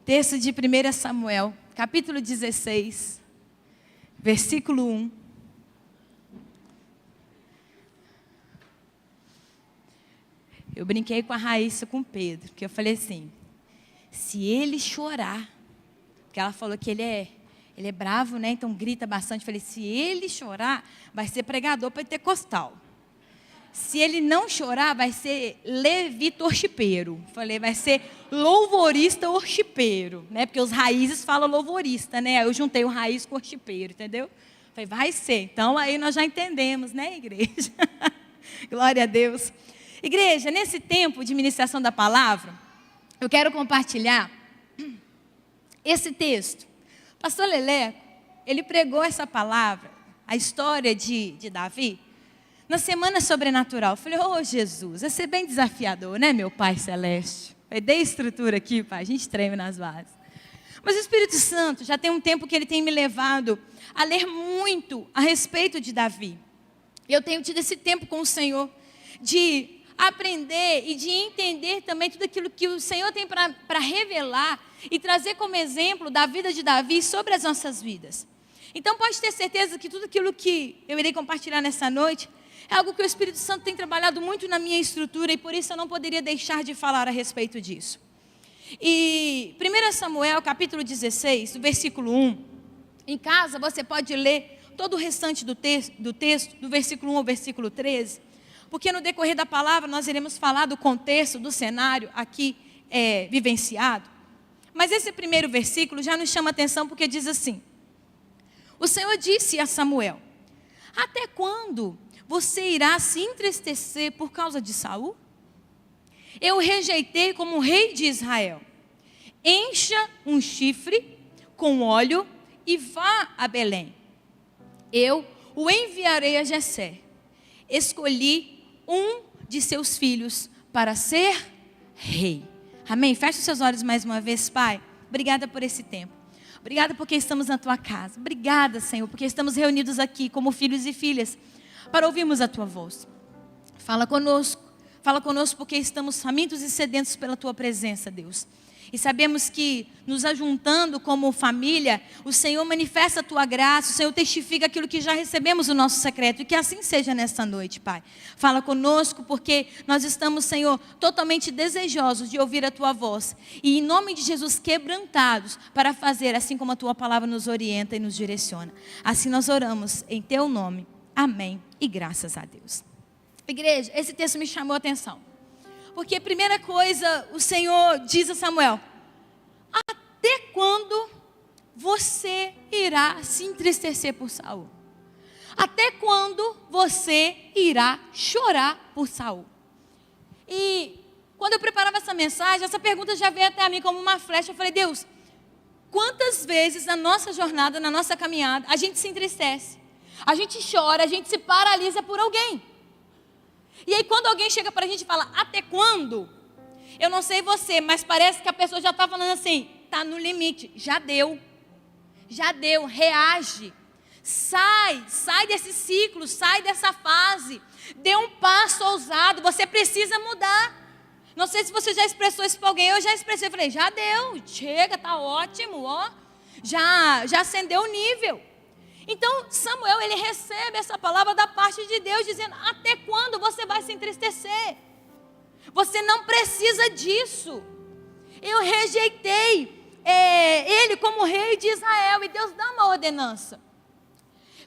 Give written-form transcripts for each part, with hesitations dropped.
Texto de 1 Samuel, capítulo 16, versículo 1. Eu brinquei com a Raíssa, com o Pedro, porque eu falei assim, se ele chorar, porque ela falou que ele é bravo, né? Então grita bastante. Eu falei, se ele chorar, vai ser pregador pentecostal. Se ele não chorar, vai ser levita worshipeiro. Falei, vai ser louvorista worshipeiro, né? Porque os raízes falam louvorista, né? Eu juntei o raiz com o worshipeiro, entendeu? Falei, vai ser. Então aí nós já entendemos, né, igreja? Glória a Deus. Igreja, nesse tempo de ministração da palavra, eu quero compartilhar esse texto. Pastor Leleco, ele pregou essa palavra, a história de Davi, na semana sobrenatural. Eu falei, Jesus, vai ser bem desafiador, né, meu Pai Celeste? Eu dei estrutura aqui, Pai, a gente treme nas bases. Mas o Espírito Santo já tem um tempo que ele tem me levado a ler muito a respeito de Davi. Eu tenho tido esse tempo com o Senhor de aprender e de entender também tudo aquilo que o Senhor tem para revelar e trazer como exemplo da vida de Davi sobre as nossas vidas. Então pode ter certeza que tudo aquilo que eu irei compartilhar nessa noite é algo que o Espírito Santo tem trabalhado muito na minha estrutura e por isso eu não poderia deixar de falar a respeito disso. E 1 Samuel capítulo 16, do versículo 1, em casa você pode ler todo o restante do texto, do versículo 1 ao versículo 13, porque no decorrer da palavra nós iremos falar do contexto, do cenário aqui vivenciado. Mas esse primeiro versículo já nos chama a atenção porque diz assim, o Senhor disse a Samuel, até quando você irá se entristecer por causa de Saul? Eu o rejeitei como rei de Israel. Encha um chifre com óleo e vá a Belém. Eu o enviarei a Jessé. Escolhi um de seus filhos para ser rei. Amém? Feche os seus olhos mais uma vez, Pai. Obrigada por esse tempo. Obrigada porque estamos na Tua casa. Obrigada, Senhor, porque estamos reunidos aqui como filhos e filhas para ouvirmos a Tua voz. Fala conosco porque estamos famintos e sedentos pela Tua presença, Deus. E sabemos que nos ajuntando como família, o Senhor manifesta a Tua graça, o Senhor testifica aquilo que já recebemos no nosso secreto. E que assim seja nesta noite, Pai. Fala conosco porque nós estamos, Senhor, totalmente desejosos de ouvir a Tua voz. E em nome de Jesus, quebrantados para fazer assim como a Tua palavra nos orienta e nos direciona. Assim nós oramos em Teu nome. Amém. E graças a Deus. Igreja, esse texto me chamou a atenção. Porque a primeira coisa, o Senhor diz a Samuel, até quando você irá se entristecer por Saul? Até quando você irá chorar por Saul? E quando eu preparava essa mensagem, essa pergunta já veio até a mim como uma flecha. Eu falei, Deus, quantas vezes na nossa jornada, na nossa caminhada, a gente se entristece, a gente chora, a gente se paralisa por alguém? E aí quando alguém chega para a gente e fala, até quando? Eu não sei você, mas parece que a pessoa já está falando assim, está no limite, já deu, reage, sai desse ciclo, sai dessa fase, dê um passo ousado, você precisa mudar. Não sei se você já expressou isso para alguém, eu já expressei, falei, já deu, chega, está ótimo, ó, já acendeu o nível. Então Samuel, ele recebe essa palavra da parte de Deus, dizendo, até quando você vai se entristecer? Você não precisa disso. Eu rejeitei ele como rei de Israel, e Deus dá uma ordenança.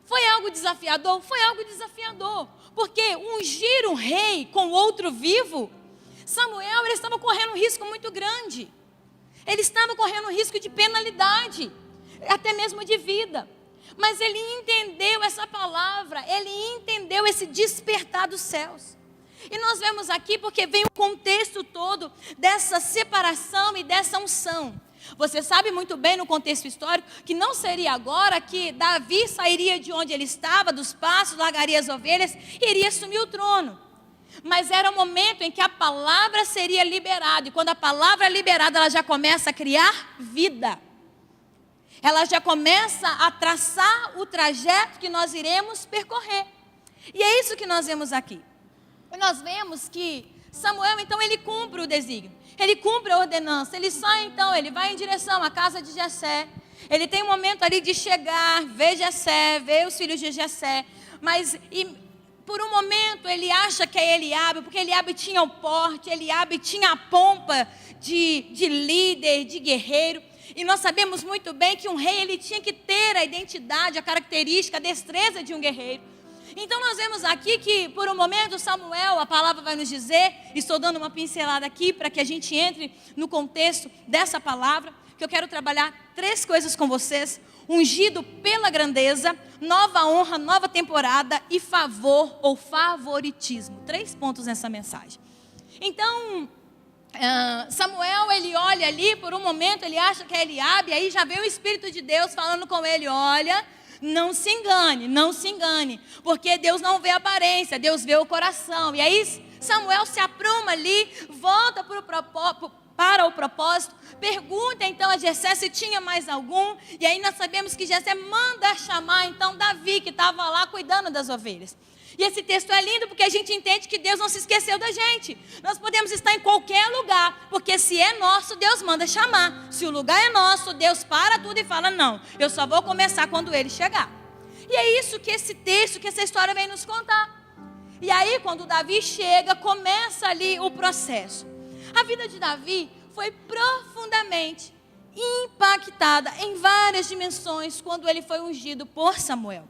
Foi algo desafiador? Foi algo desafiador, porque ungir um rei com outro vivo, Samuel, ele estava correndo um risco muito grande. Ele estava correndo um risco de penalidade, até mesmo de vida. Mas ele entendeu essa palavra, ele entendeu esse despertar dos céus. E nós vemos aqui porque vem o contexto todo dessa separação e dessa unção. Você sabe muito bem no contexto histórico que não seria agora que Davi sairia de onde ele estava, dos pastos, largaria as ovelhas e iria assumir o trono. Mas era o momento em que a palavra seria liberada. E quando a palavra é liberada, ela já começa a criar vida. Ela já começa a traçar o trajeto que nós iremos percorrer. E é isso que nós vemos aqui. E nós vemos que Samuel, então, ele cumpre o desígnio. Ele cumpre a ordenança, ele sai então, ele vai em direção à casa de Jessé. Ele tem um momento ali de chegar, ver Jessé, ver os filhos de Jessé. Mas por um momento ele acha que é Eliabe, porque Eliabe tinha o porte, Eliabe tinha a pompa de líder, de guerreiro. E nós sabemos muito bem que um rei ele tinha que ter a identidade, a característica, a destreza de um guerreiro. Então nós vemos aqui que por um momento Samuel, a palavra vai nos dizer, estou dando uma pincelada aqui para que a gente entre no contexto dessa palavra, que eu quero trabalhar 3 coisas com vocês: ungido pela grandeza, nova honra, nova temporada e favor ou favoritismo. 3 pontos nessa mensagem. Então, Samuel, ele olha ali, por um momento ele acha que é Eliabe, aí já vem o Espírito de Deus falando com ele: olha, não se engane, porque Deus não vê a aparência, Deus vê o coração. E aí Samuel se apruma ali, volta para o propósito, pergunta então a Jessé se tinha mais algum, e aí nós sabemos que Jessé manda chamar então Davi, que estava lá cuidando das ovelhas. E esse texto é lindo porque a gente entende que Deus não se esqueceu da gente. Nós podemos estar em qualquer lugar, porque se é nosso, Deus manda chamar. Se o lugar é nosso, Deus para tudo e fala: não, eu só vou começar quando ele chegar. E é isso que esse texto, que essa história vem nos contar. E aí quando Davi chega, começa ali o processo. A vida de Davi foi profundamente impactada em várias dimensões quando ele foi ungido por Samuel.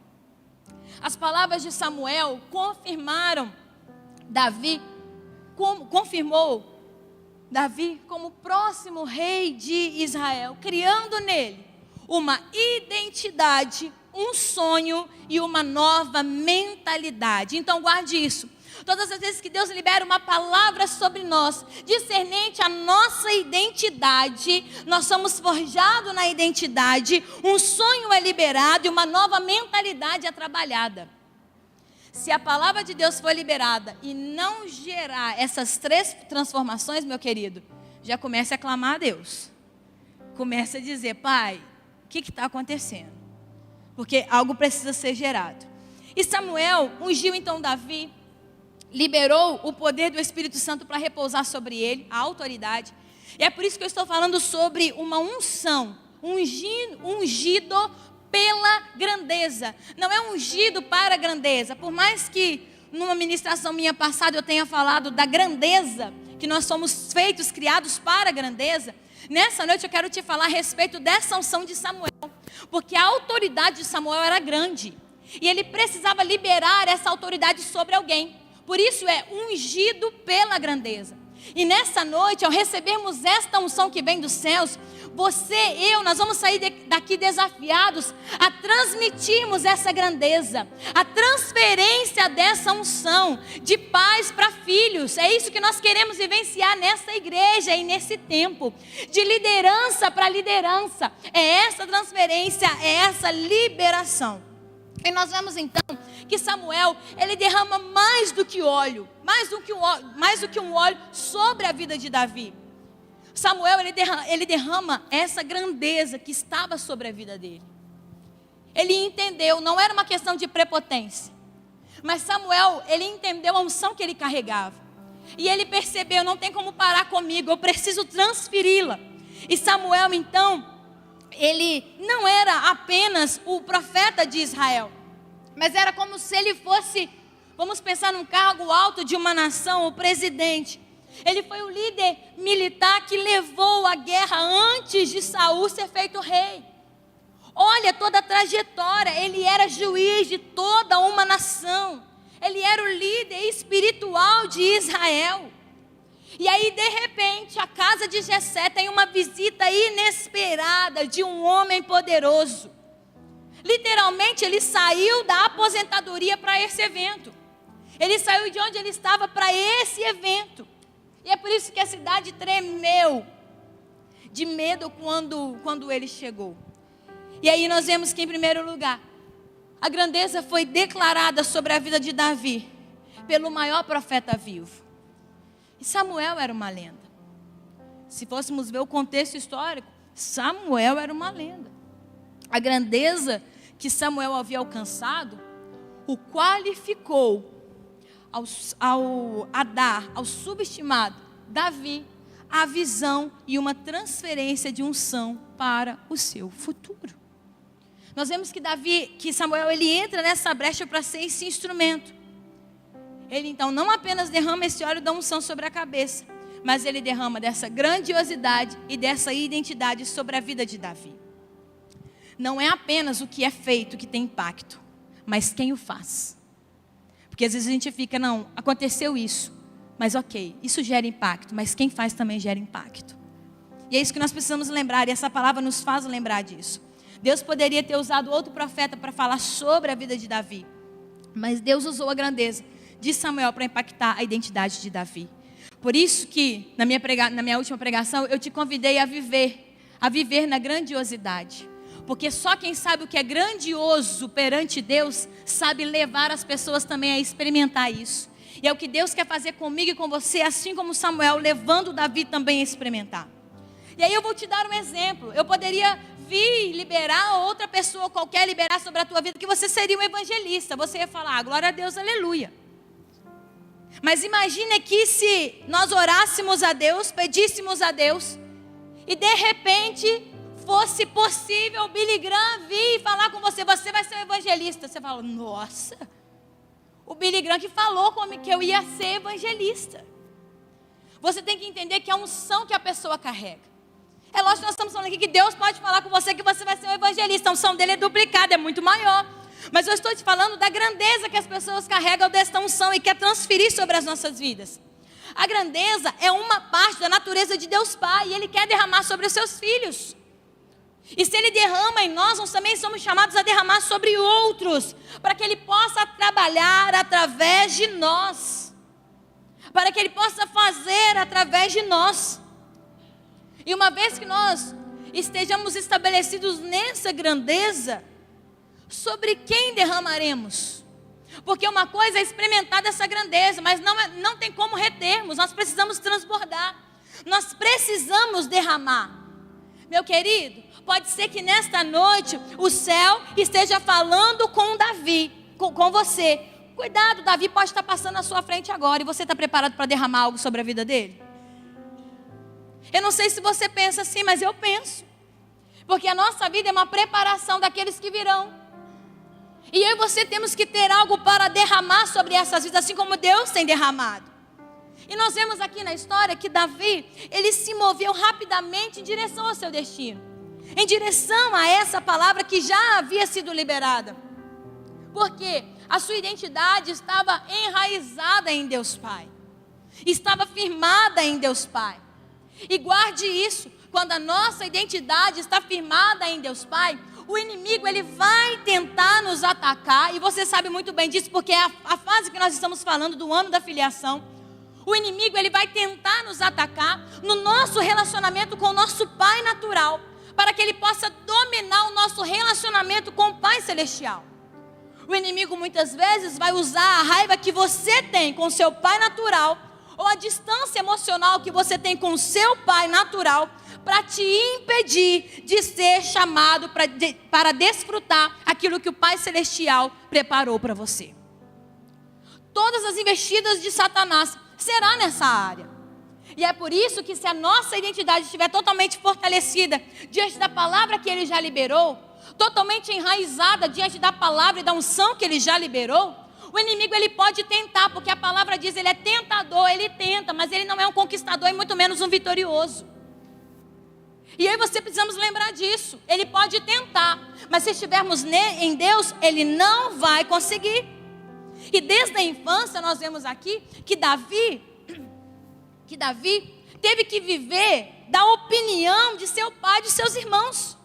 As palavras de Samuel confirmou Davi como próximo rei de Israel, criando nele uma identidade, um sonho e uma nova mentalidade. Então guarde isso. Todas as vezes que Deus libera uma palavra sobre nós, discernente à nossa identidade, nós somos forjados na identidade, um sonho é liberado e uma nova mentalidade é trabalhada. Se a palavra de Deus for liberada e não gerar essas 3 transformações, meu querido, já comece a clamar a Deus. Comece a dizer: pai, o que está acontecendo? Porque algo precisa ser gerado. E Samuel ungiu então Davi, liberou o poder do Espírito Santo para repousar sobre ele, a autoridade. E é por isso que eu estou falando sobre uma unção, ungido pela grandeza. Não é ungido para a grandeza. Por mais que numa ministração minha passada eu tenha falado da grandeza, que nós somos feitos, criados para a grandeza, nessa noite eu quero te falar a respeito dessa unção de Samuel. Porque a autoridade de Samuel era grande. E ele precisava liberar essa autoridade sobre alguém. Por isso é ungido pela grandeza. E nessa noite, ao recebermos esta unção que vem dos céus, você, eu, nós vamos sair daqui desafiados a transmitirmos essa grandeza, a transferência dessa unção de pais para filhos. É isso que nós queremos vivenciar nessa igreja e nesse tempo, de liderança para liderança. É essa transferência, é essa liberação. E nós vemos então que Samuel, ele derrama mais do que óleo, mais do que um óleo sobre a vida de Davi. Samuel, ele derrama essa grandeza que estava sobre a vida dele. Ele entendeu, não era uma questão de prepotência, mas Samuel, ele entendeu a unção que ele carregava. E ele percebeu: não tem como parar comigo, eu preciso transferi-la. E Samuel então, ele não era apenas o profeta de Israel, mas era como se ele fosse, vamos pensar num cargo alto de uma nação, o presidente. Ele foi o líder militar que levou a guerra antes de Saul ser feito rei. Olha toda a trajetória, ele era juiz de toda uma nação. Ele era o líder espiritual de Israel. E aí, de repente, a casa de Jessé tem uma visita inesperada de um homem poderoso. Literalmente, ele saiu da aposentadoria para esse evento. Ele saiu de onde ele estava para esse evento. E é por isso que a cidade tremeu de medo quando ele chegou. E aí nós vemos que, em primeiro lugar, a grandeza foi declarada sobre a vida de Davi pelo maior profeta vivo. E Samuel era uma lenda. Se fôssemos ver o contexto histórico, Samuel era uma lenda. A grandeza que Samuel havia alcançado o qualificou ao subestimado Davi a visão e uma transferência de unção para o seu futuro. Nós vemos que Samuel, ele entra nessa brecha para ser esse instrumento. Ele então não apenas derrama esse óleo da unção sobre a cabeça, mas ele derrama dessa grandiosidade e dessa identidade sobre a vida de Davi. Não é apenas o que é feito que tem impacto, mas quem o faz. Porque às vezes a gente fica, não, aconteceu isso, mas ok, isso gera impacto, mas quem faz também gera impacto. E é isso que nós precisamos lembrar, e essa palavra nos faz lembrar disso. Deus poderia ter usado outro profeta para falar sobre a vida de Davi, mas Deus usou a grandeza de Samuel para impactar a identidade de Davi. Por isso que na minha última pregação eu te convidei a viver na grandiosidade. Porque só quem sabe o que é grandioso perante Deus sabe levar as pessoas também a experimentar isso. E é o que Deus quer fazer comigo e com você, assim como Samuel, levando Davi também a experimentar. E aí eu vou te dar um exemplo. Eu poderia vir liberar, outra pessoa qualquer liberar sobre a tua vida, que você seria um evangelista. Você ia falar, glória a Deus, aleluia. Mas imagine que se nós orássemos a Deus, pedíssemos a Deus, e de repente fosse possível o Billy Graham vir e falar com você, você vai ser um evangelista. Você fala, nossa, o Billy Graham que falou comigo que eu ia ser evangelista. Você tem que entender que é a unção que a pessoa carrega. É lógico que nós estamos falando aqui que Deus pode falar com você que você vai ser um evangelista. A unção dele é duplicada, é muito maior. Mas eu estou te falando da grandeza que as pessoas carregam desta unção e quer transferir sobre as nossas vidas. A grandeza é uma parte da natureza de Deus Pai, e Ele quer derramar sobre os seus filhos. E se Ele derrama em nós, nós também somos chamados a derramar sobre outros, para que Ele possa trabalhar através de nós, para que Ele possa fazer através de nós. E uma vez que nós estejamos estabelecidos nessa grandeza, sobre quem derramaremos? Porque uma coisa é experimentar dessa grandeza, mas não tem como retermos, nós precisamos transbordar, nós precisamos derramar. Meu querido, pode ser que nesta noite o céu esteja falando com Davi, com você. Cuidado, Davi pode estar passando na sua frente agora, e você está preparado para derramar algo sobre a vida dele? Eu não sei se você pensa assim, mas eu penso. Porque a nossa vida é uma preparação daqueles que virão. E eu e você temos que ter algo para derramar sobre essas vidas, assim como Deus tem derramado. E nós vemos aqui na história que Davi, ele se moveu rapidamente em direção ao seu destino, em direção a essa palavra que já havia sido liberada. Porque a sua identidade estava enraizada em Deus Pai, estava firmada em Deus Pai. E guarde isso, quando a nossa identidade está firmada em Deus Pai, o inimigo ele vai tentar nos atacar, e você sabe muito bem disso, porque é a fase que nós estamos falando do ano da filiação. O inimigo ele vai tentar nos atacar no nosso relacionamento com o nosso Pai natural, para que ele possa dominar o nosso relacionamento com o Pai celestial. O inimigo muitas vezes vai usar a raiva que você tem com o seu pai natural, ou a distância emocional que você tem com o seu pai natural, para te impedir de ser chamado para desfrutar aquilo que o Pai Celestial preparou para você. Todas as investidas de Satanás será nessa área. E é por isso que, se a nossa identidade estiver totalmente fortalecida diante da palavra que Ele já liberou, totalmente enraizada diante da palavra e da unção que Ele já liberou, o inimigo ele pode tentar, porque a palavra diz, ele é tentador, ele tenta, mas ele não é um conquistador e muito menos um vitorioso. E eu e você precisamos lembrar disso. Ele pode tentar, mas se estivermos em Deus, ele não vai conseguir. E desde a infância nós vemos aqui que Davi teve que viver da opinião de seu pai e de seus irmãos.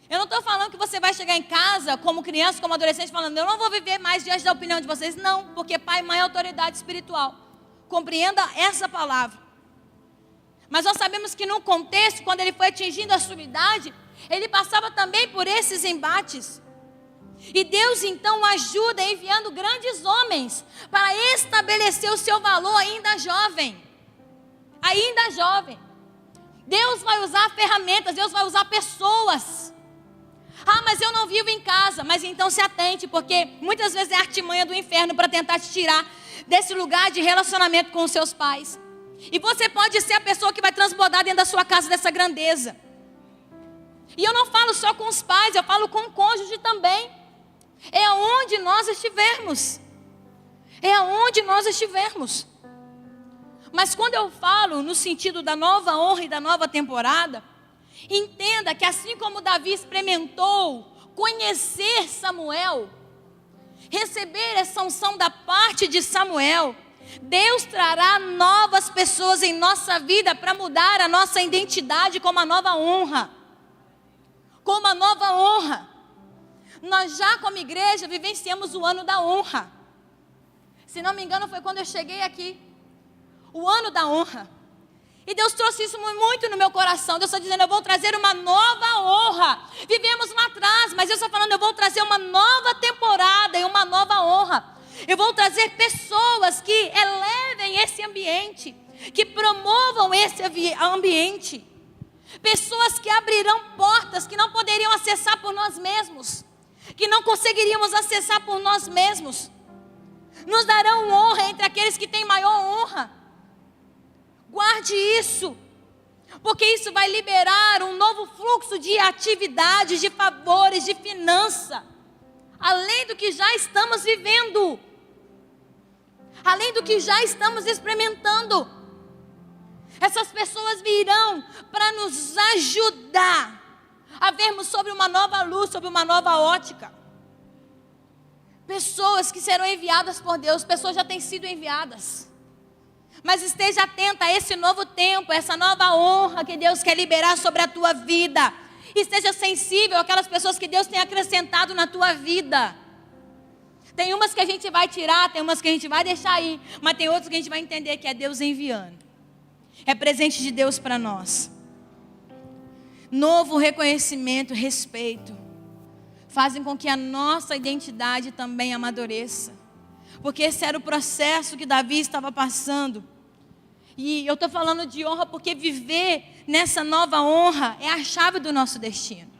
Eu não estou falando que você vai chegar em casa como criança, como adolescente, falando, eu não vou viver mais diante da opinião de vocês. Não, porque pai e mãe é autoridade espiritual. Compreenda essa palavra. Mas nós sabemos que no contexto, quando ele foi atingindo a sua idade, ele passava também por esses embates. E Deus então o ajuda enviando grandes homens para estabelecer o seu valor ainda jovem. Ainda jovem. Deus vai usar ferramentas, Deus vai usar pessoas. Ah, mas eu não vivo em casa. Mas então se atente, porque muitas vezes é artimanha do inferno para tentar te tirar desse lugar de relacionamento com os seus pais. E você pode ser a pessoa que vai transbordar dentro da sua casa dessa grandeza. E eu não falo só com os pais, eu falo com o cônjuge também. É aonde nós estivermos. É aonde nós estivermos. Mas quando eu falo no sentido da nova honra e da nova temporada, entenda que assim como Davi experimentou conhecer Samuel, receber essa unção da parte de Samuel, Deus trará novas pessoas em nossa vida para mudar a nossa identidade com uma nova honra. Com uma nova honra. Nós já como igreja vivenciamos o ano da honra. Se não me engano foi quando eu cheguei aqui. O ano da honra. E Deus trouxe isso muito no meu coração. Deus está dizendo, eu vou trazer uma nova honra. Vivemos lá atrás, mas Deus está falando, eu vou trazer uma nova temporada e uma nova honra. Eu vou trazer pessoas que elevem esse ambiente, que promovam esse ambiente. Pessoas que abrirão portas que não poderiam acessar por nós mesmos, que não conseguiríamos acessar por nós mesmos. Nos darão honra entre aqueles que têm maior honra. Guarde isso, porque isso vai liberar um novo fluxo de atividades, de favores, de finança, além do que já estamos vivendo, além do que já estamos experimentando. Essas pessoas virão para nos ajudar a vermos sobre uma nova luz, sobre uma nova ótica. Pessoas que serão enviadas por Deus, pessoas já têm sido enviadas. Mas esteja atenta a esse novo tempo, essa nova honra que Deus quer liberar sobre a tua vida. Esteja sensível àquelas pessoas que Deus tem acrescentado na tua vida. Tem umas que a gente vai tirar, tem umas que a gente vai deixar ir, mas tem outras que a gente vai entender que é Deus enviando. É presente de Deus para nós. Novo reconhecimento, respeito, fazem com que a nossa identidade também amadureça. Porque esse era o processo que Davi estava passando. E eu estou falando de honra porque viver nessa nova honra é a chave do nosso destino.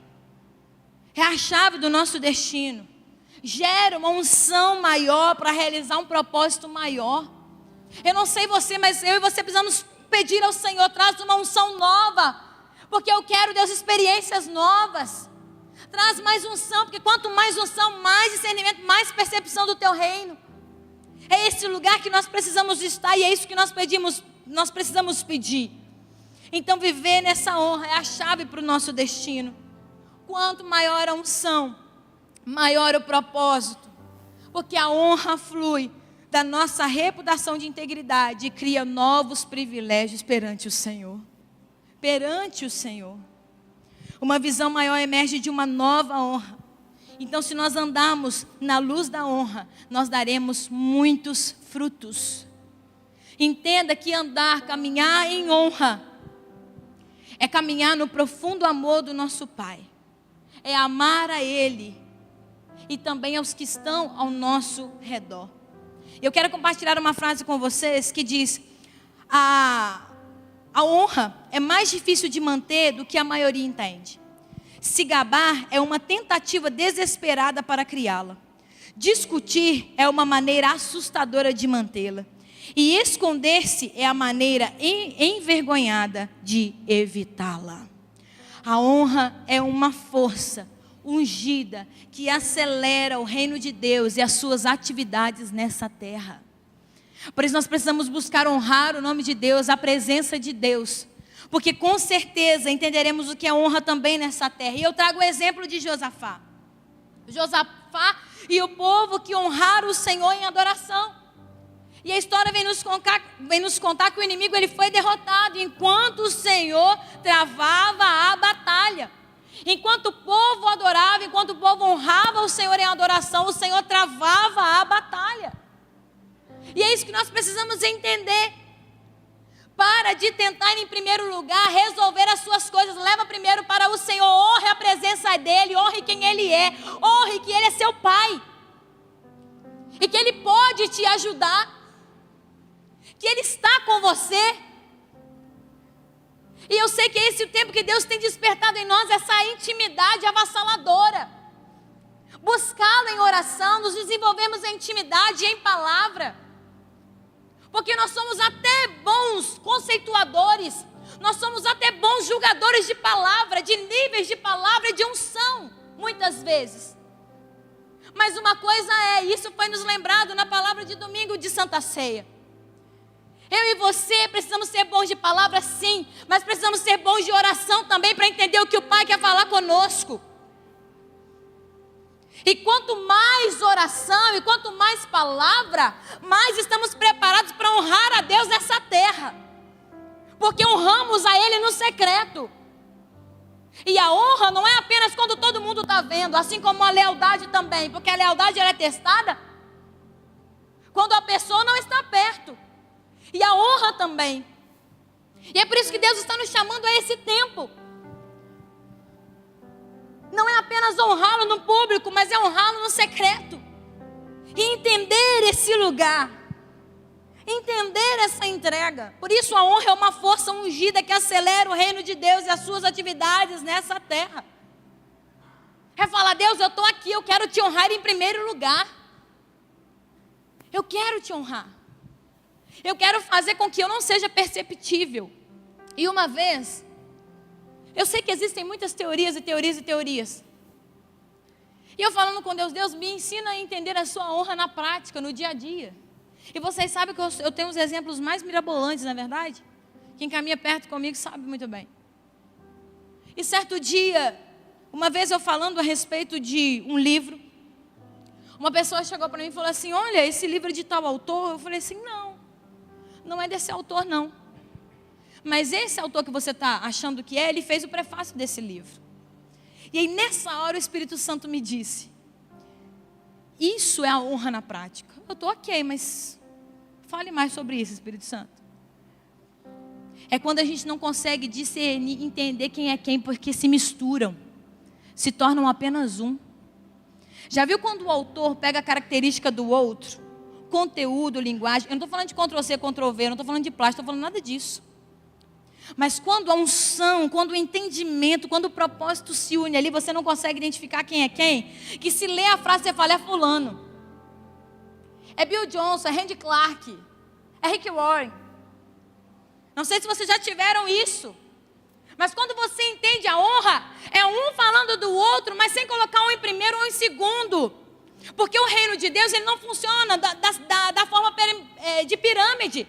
É a chave do nosso destino. Gera uma unção maior para realizar um propósito maior. Eu não sei você, mas eu e você precisamos pedir ao Senhor, traz uma unção nova. Porque eu quero, Deus, experiências novas. Traz mais unção, porque quanto mais unção, mais discernimento, mais percepção do teu reino. É esse lugar que nós precisamos estar e é isso que nós precisamos pedir. Então viver nessa honra é a chave para o nosso destino. Quanto maior a unção, maior o propósito. Porque a honra flui da nossa reputação de integridade e cria novos privilégios perante o Senhor. Perante o Senhor. Uma visão maior emerge de uma nova honra. Então, se nós andarmos na luz da honra, nós daremos muitos frutos. Entenda que andar, caminhar em honra, é caminhar no profundo amor do nosso Pai. É amar a Ele e também aos que estão ao nosso redor. Eu quero compartilhar uma frase com vocês que diz: a honra é mais difícil de manter do que a maioria entende. Se gabar é uma tentativa desesperada para criá-la. Discutir é uma maneira assustadora de mantê-la. E esconder-se é a maneira envergonhada de evitá-la. A honra é uma força ungida que acelera o reino de Deus e as suas atividades nessa terra. Por isso nós precisamos buscar honrar o nome de Deus, a presença de Deus. Porque com certeza entenderemos o que é honra também nessa terra. E eu trago o exemplo de Josafá. Josafá e o povo que honraram o Senhor em adoração. E a história vem nos contar que o inimigo ele foi derrotado enquanto o Senhor travava a batalha. Enquanto o povo adorava, enquanto o povo honrava o Senhor em adoração, o Senhor travava a batalha. E é isso que nós precisamos entender. Para de tentar em primeiro lugar resolver as suas coisas. Leva primeiro para o Senhor. Honre a presença dEle. Honre quem Ele é. Honre que Ele é seu Pai. E que Ele pode te ajudar. Que Ele está com você. E eu sei que é esse o tempo que Deus tem despertado em nós. Essa intimidade avassaladora. Buscá-lo em oração. Nos desenvolvemos em intimidade e em palavra. Porque nós somos até bons conceituadores, nós somos até bons julgadores de palavra, de níveis de palavra e de unção, muitas vezes. Mas uma coisa isso foi nos lembrado na palavra de domingo de Santa Ceia. Eu e você precisamos ser bons de palavra, sim, mas precisamos ser bons de oração também para entender o que o Pai quer falar conosco. E quanto mais oração e quanto mais palavra, mais estamos preparados para honrar a Deus nessa terra. Porque honramos a Ele no secreto. E a honra não é apenas quando todo mundo está vendo, assim como a lealdade também, porque a lealdade ela é testada quando a pessoa não está perto. E a honra também. E é por isso que Deus está nos chamando a esse tempo. Não é apenas honrá-lo no público, mas é honrá-lo no secreto. E entender esse lugar. Entender essa entrega. Por isso a honra é uma força ungida que acelera o reino de Deus e as suas atividades nessa terra. É falar: Deus, eu estou aqui, eu quero te honrar em primeiro lugar. Eu quero te honrar. Eu quero fazer com que eu não seja perceptível. E uma vez, eu sei que existem muitas teorias e teorias e teorias. E eu falando com Deus, Deus me ensina a entender a sua honra na prática, no dia a dia. E vocês sabem que eu tenho os exemplos mais mirabolantes, na verdade. Quem caminha perto comigo sabe muito bem. E certo dia, uma vez eu falando a respeito de um livro, uma pessoa chegou para mim e falou assim: olha, esse livro é de tal autor. Eu falei assim: não é desse autor não. Mas esse autor que você está achando que ele fez o prefácio desse livro. E aí nessa hora o Espírito Santo me disse: isso é a honra na prática. Eu estou ok, mas fale mais sobre isso, Espírito Santo. É quando a gente não consegue discernir, entender quem é quem, porque se misturam, se tornam apenas um. Já viu quando o autor pega a característica do outro? Conteúdo, linguagem. Eu não estou falando de Ctrl-C, Ctrl-V, eu não estou falando de plástico, estou falando nada disso. Mas quando a unção, quando o entendimento, quando o propósito se une ali, você não consegue identificar quem é quem, que se lê a frase você fala: é fulano. É Bill Johnson, é Randy Clark, é Rick Warren. Não sei se vocês já tiveram isso. Mas quando você entende a honra, é um falando do outro, mas sem colocar um em primeiro ou em segundo. Porque o reino de Deus ele não funciona da forma de pirâmide.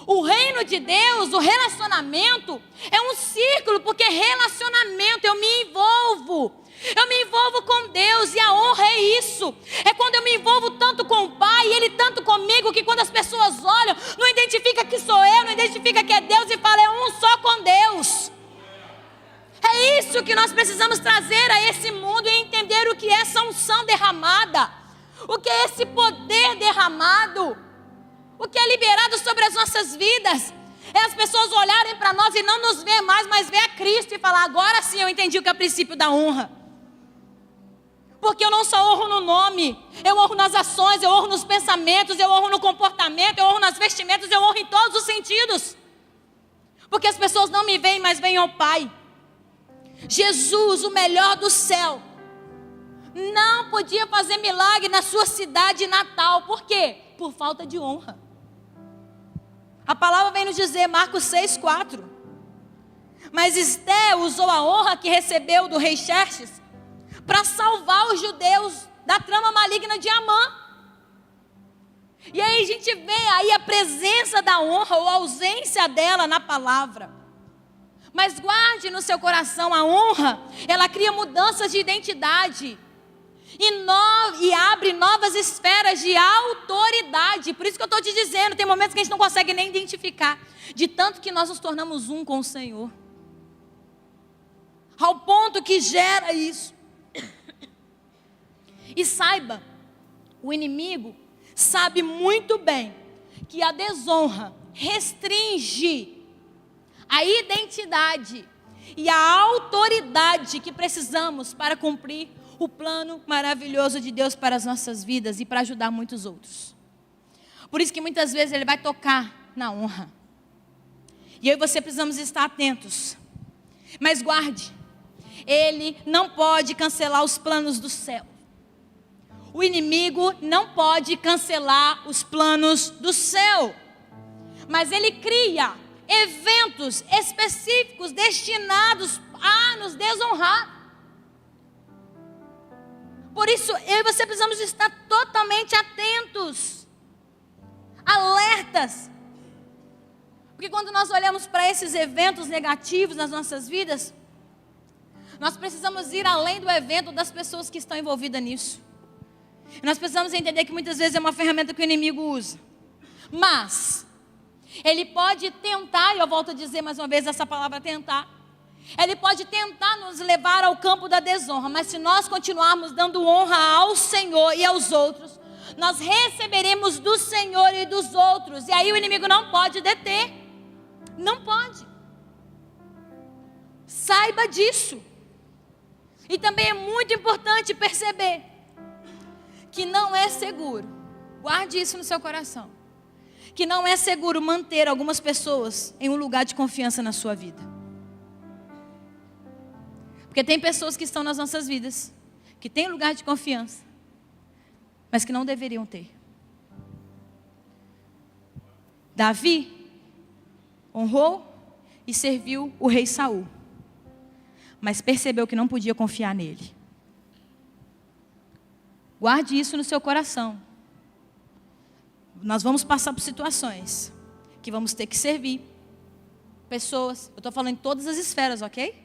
O reino de Deus, o relacionamento, é um círculo, porque relacionamento, eu me envolvo com Deus, e a honra é isso. É quando eu me envolvo tanto com o Pai, e Ele tanto comigo, que quando as pessoas olham, não identifica que sou eu, não identifica que é Deus, e fala: é um só com Deus. É isso que nós precisamos trazer a esse mundo, e entender o que é essa unção derramada, o que é esse poder derramado, o que é liberado sobre as nossas vidas. É as pessoas olharem para nós e não nos ver mais, mas ver a Cristo e falar: agora sim eu entendi o que é o princípio da honra. Porque eu não só honro no nome, eu honro nas ações, eu honro nos pensamentos, eu honro no comportamento, eu honro nas vestimentas, eu honro em todos os sentidos. Porque as pessoas não me veem, mas veem ao Pai. Jesus, o melhor do céu, não podia fazer milagre na sua cidade natal. Por quê? Por falta de honra. A palavra vem nos dizer, Marcos 6,4. Mas Esté usou a honra que recebeu do rei Xerxes para salvar os judeus da trama maligna de Amã. E aí a gente vê aí a presença da honra ou a ausência dela na palavra. Mas guarde no seu coração, a honra, ela cria mudanças de identidade e abre novas esferas de autoridade. Por isso que eu estou te dizendo, tem momentos que a gente não consegue nem identificar, de tanto que nós nos tornamos um com o Senhor, ao ponto que gera isso. E saiba, o inimigo sabe muito bem que a desonra restringe a identidade e a autoridade que precisamos para cumprir o plano maravilhoso de Deus para as nossas vidas e para ajudar muitos outros. Por isso que muitas vezes ele vai tocar na honra. E eu e você precisamos estar atentos. Mas guarde, ele não pode cancelar os planos do céu. O inimigo não pode cancelar os planos do céu. Mas Ele cria eventos específicos destinados a nos desonrar. Por isso, eu e você precisamos estar totalmente atentos, alertas. Porque quando nós olhamos para esses eventos negativos nas nossas vidas, nós precisamos ir além do evento das pessoas que estão envolvidas nisso. Nós precisamos entender que muitas vezes é uma ferramenta que o inimigo usa. Mas ele pode tentar, e eu volto a dizer mais uma vez essa palavra tentar. Ele pode tentar nos levar ao campo da desonra, mas se nós continuarmos dando honra ao Senhor e aos outros, nós receberemos do Senhor e dos outros. E aí o inimigo não pode deter. Não pode. Saiba disso. E também é muito importante perceber que não é seguro. Guarde isso no seu coração. Que não é seguro manter algumas pessoas em um lugar de confiança na sua vida. Porque tem pessoas que estão nas nossas vidas, que têm lugar de confiança, mas que não deveriam ter. Davi honrou e serviu o rei Saul, mas percebeu que não podia confiar nele. Guarde isso no seu coração. Nós vamos passar por situações que vamos ter que servir pessoas. Eu estou falando em todas as esferas, ok?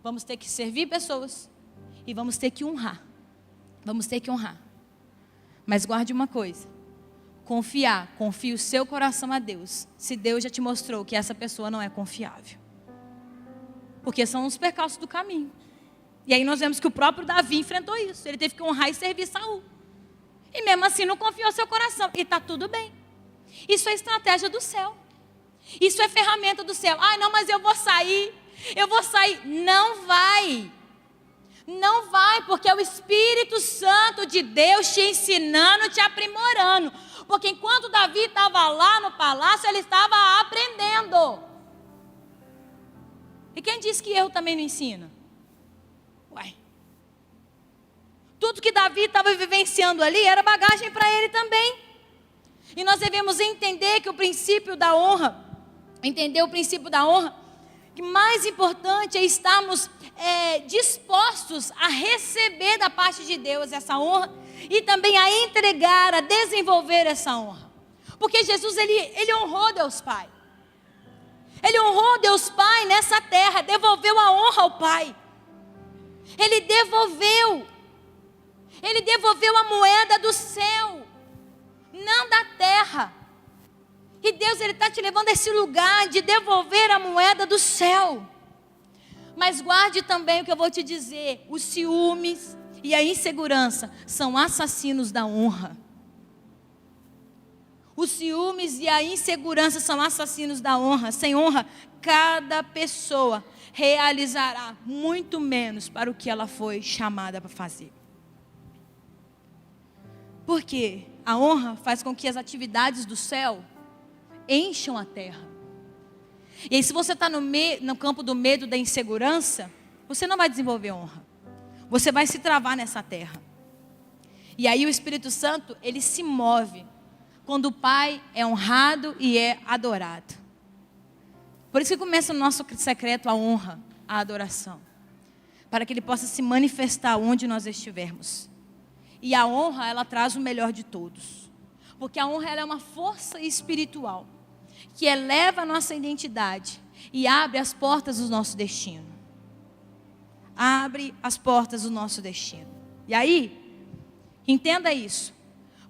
Vamos ter que servir pessoas e vamos ter que honrar. Vamos ter que honrar. Mas guarde uma coisa. Confie o seu coração a Deus. Se Deus já te mostrou que essa pessoa não é confiável. Porque são os percalços do caminho. E aí nós vemos que o próprio Davi enfrentou isso. Ele teve que honrar e servir Saul. E mesmo assim não confiou seu coração. E está tudo bem. Isso é estratégia do céu. Isso é ferramenta do céu. Ah, não, mas eu vou sair. Não vai. Não vai, porque é o Espírito Santo de Deus te ensinando, te aprimorando. Porque enquanto Davi estava lá no palácio, ele estava aprendendo. E quem disse que erro também não ensina? Uai. Tudo que Davi estava vivenciando ali era bagagem para ele também. E nós devemos entender que o princípio da honra, que mais importante é estarmos dispostos a receber da parte de Deus essa honra e também a entregar, a desenvolver essa honra. Porque Jesus, ele honrou Deus Pai. Ele honrou Deus Pai nessa terra, devolveu a honra ao Pai. Ele devolveu a moeda do céu, não da terra. E Deus, Ele está te levando a esse lugar de devolver a moeda do céu. Mas guarde também o que eu vou te dizer. Os ciúmes e a insegurança são assassinos da honra. Os ciúmes e a insegurança são assassinos da honra. Sem honra, cada pessoa realizará muito menos para o que ela foi chamada para fazer. Porque a honra faz com que as atividades do céu encham a terra. E aí, se você está no campo do medo, da insegurança, você não vai desenvolver honra. Você vai se travar nessa terra. E aí o Espírito Santo, ele se move quando o Pai é honrado e é adorado. Por isso que começa no nosso secreto a honra, a adoração. Para que Ele possa se manifestar onde nós estivermos. E a honra, ela traz o melhor de todos. Porque a honra, ela é uma força espiritual que eleva a nossa identidade e abre as portas do nosso destino. Abre as portas do nosso destino. E aí, entenda isso.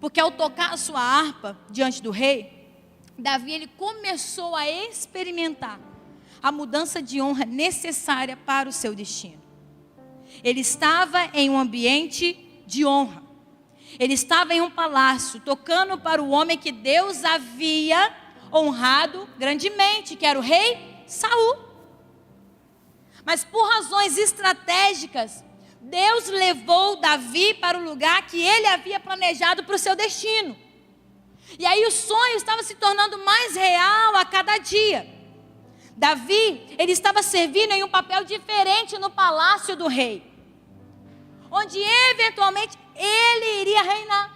Porque ao tocar a sua harpa diante do rei, Davi, ele começou a experimentar a mudança de honra necessária para o seu destino. Ele estava em um ambiente de honra. Ele estava em um palácio, tocando para o homem que Deus havia honrado grandemente, que era o rei Saul. Mas por razões estratégicas, Deus levou Davi para o lugar que ele havia planejado para o seu destino. E aí o sonho estava se tornando mais real a cada dia. Davi, ele estava servindo em um papel diferente no palácio do rei, onde eventualmente ele iria reinar,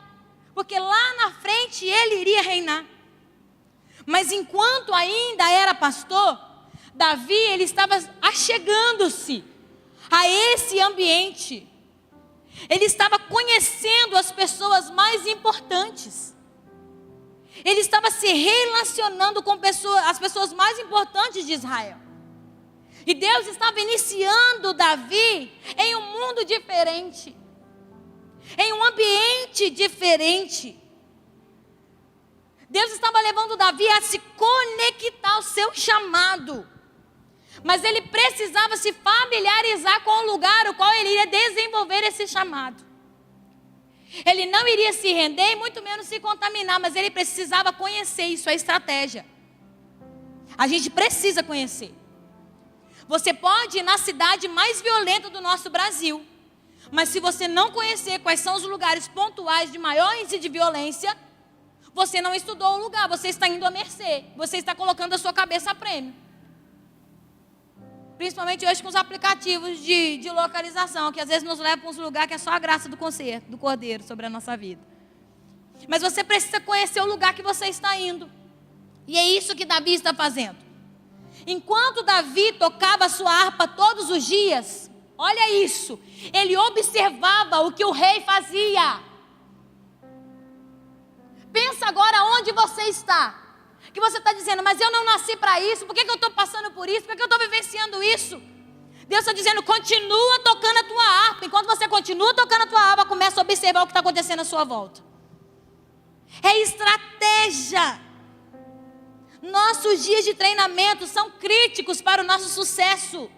porque lá na frente ele iria reinar. Mas enquanto ainda era pastor, Davi, ele estava achegando-se a esse ambiente. Ele estava conhecendo as pessoas mais importantes. Ele estava se relacionando com as pessoas mais importantes de Israel. E Deus estava iniciando Davi em um mundo diferente, em um ambiente diferente. Deus estava levando Davi a se conectar ao seu chamado. Mas ele precisava se familiarizar com o lugar o qual ele iria desenvolver esse chamado. Ele não iria se render e muito menos se contaminar, mas ele precisava conhecer isso, a estratégia. A gente precisa conhecer. Você pode ir na cidade mais violenta do nosso Brasil, mas se você não conhecer quais são os lugares pontuais de maior índice de violência, você não estudou o lugar, você está indo à mercê, você está colocando a sua cabeça a prêmio. Principalmente hoje com os aplicativos de localização, que às vezes nos levam para uns lugares que é só a graça do Cordeiro sobre a nossa vida. Mas você precisa conhecer o lugar que você está indo. E é isso que Davi está fazendo. Enquanto Davi tocava a sua harpa todos os dias, olha isso, ele observava o que o rei fazia. Pensa agora onde você está. Que você está dizendo, mas eu não nasci para isso, por que eu estou passando por isso, por que eu estou vivenciando isso? Deus está dizendo, continua tocando a tua harpa. Enquanto você continua tocando a tua harpa, começa a observar o que está acontecendo à sua volta. É estratégia. Nossos dias de treinamento são críticos para o nosso sucesso.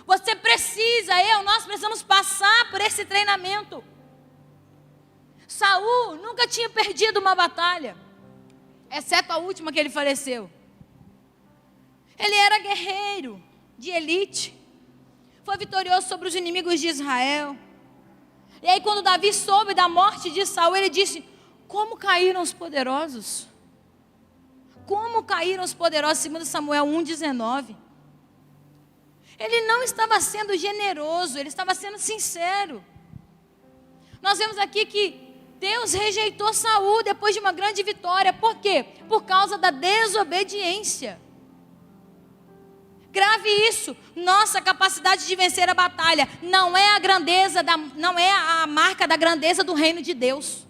Você precisa, nós precisamos passar por esse treinamento. Saul nunca tinha perdido uma batalha, exceto a última que ele faleceu. Ele era guerreiro de elite, foi vitorioso sobre os inimigos de Israel. E aí quando Davi soube da morte de Saul, ele disse, como caíram os poderosos? Como caíram os poderosos, segundo Samuel 1,19. Ele não estava sendo generoso, ele estava sendo sincero. Nós vemos aqui que Deus rejeitou Saul depois de uma grande vitória. Por quê? Por causa da desobediência. Grave isso. Nossa capacidade de vencer a batalha não é a grandeza, não é a marca da grandeza do reino de Deus.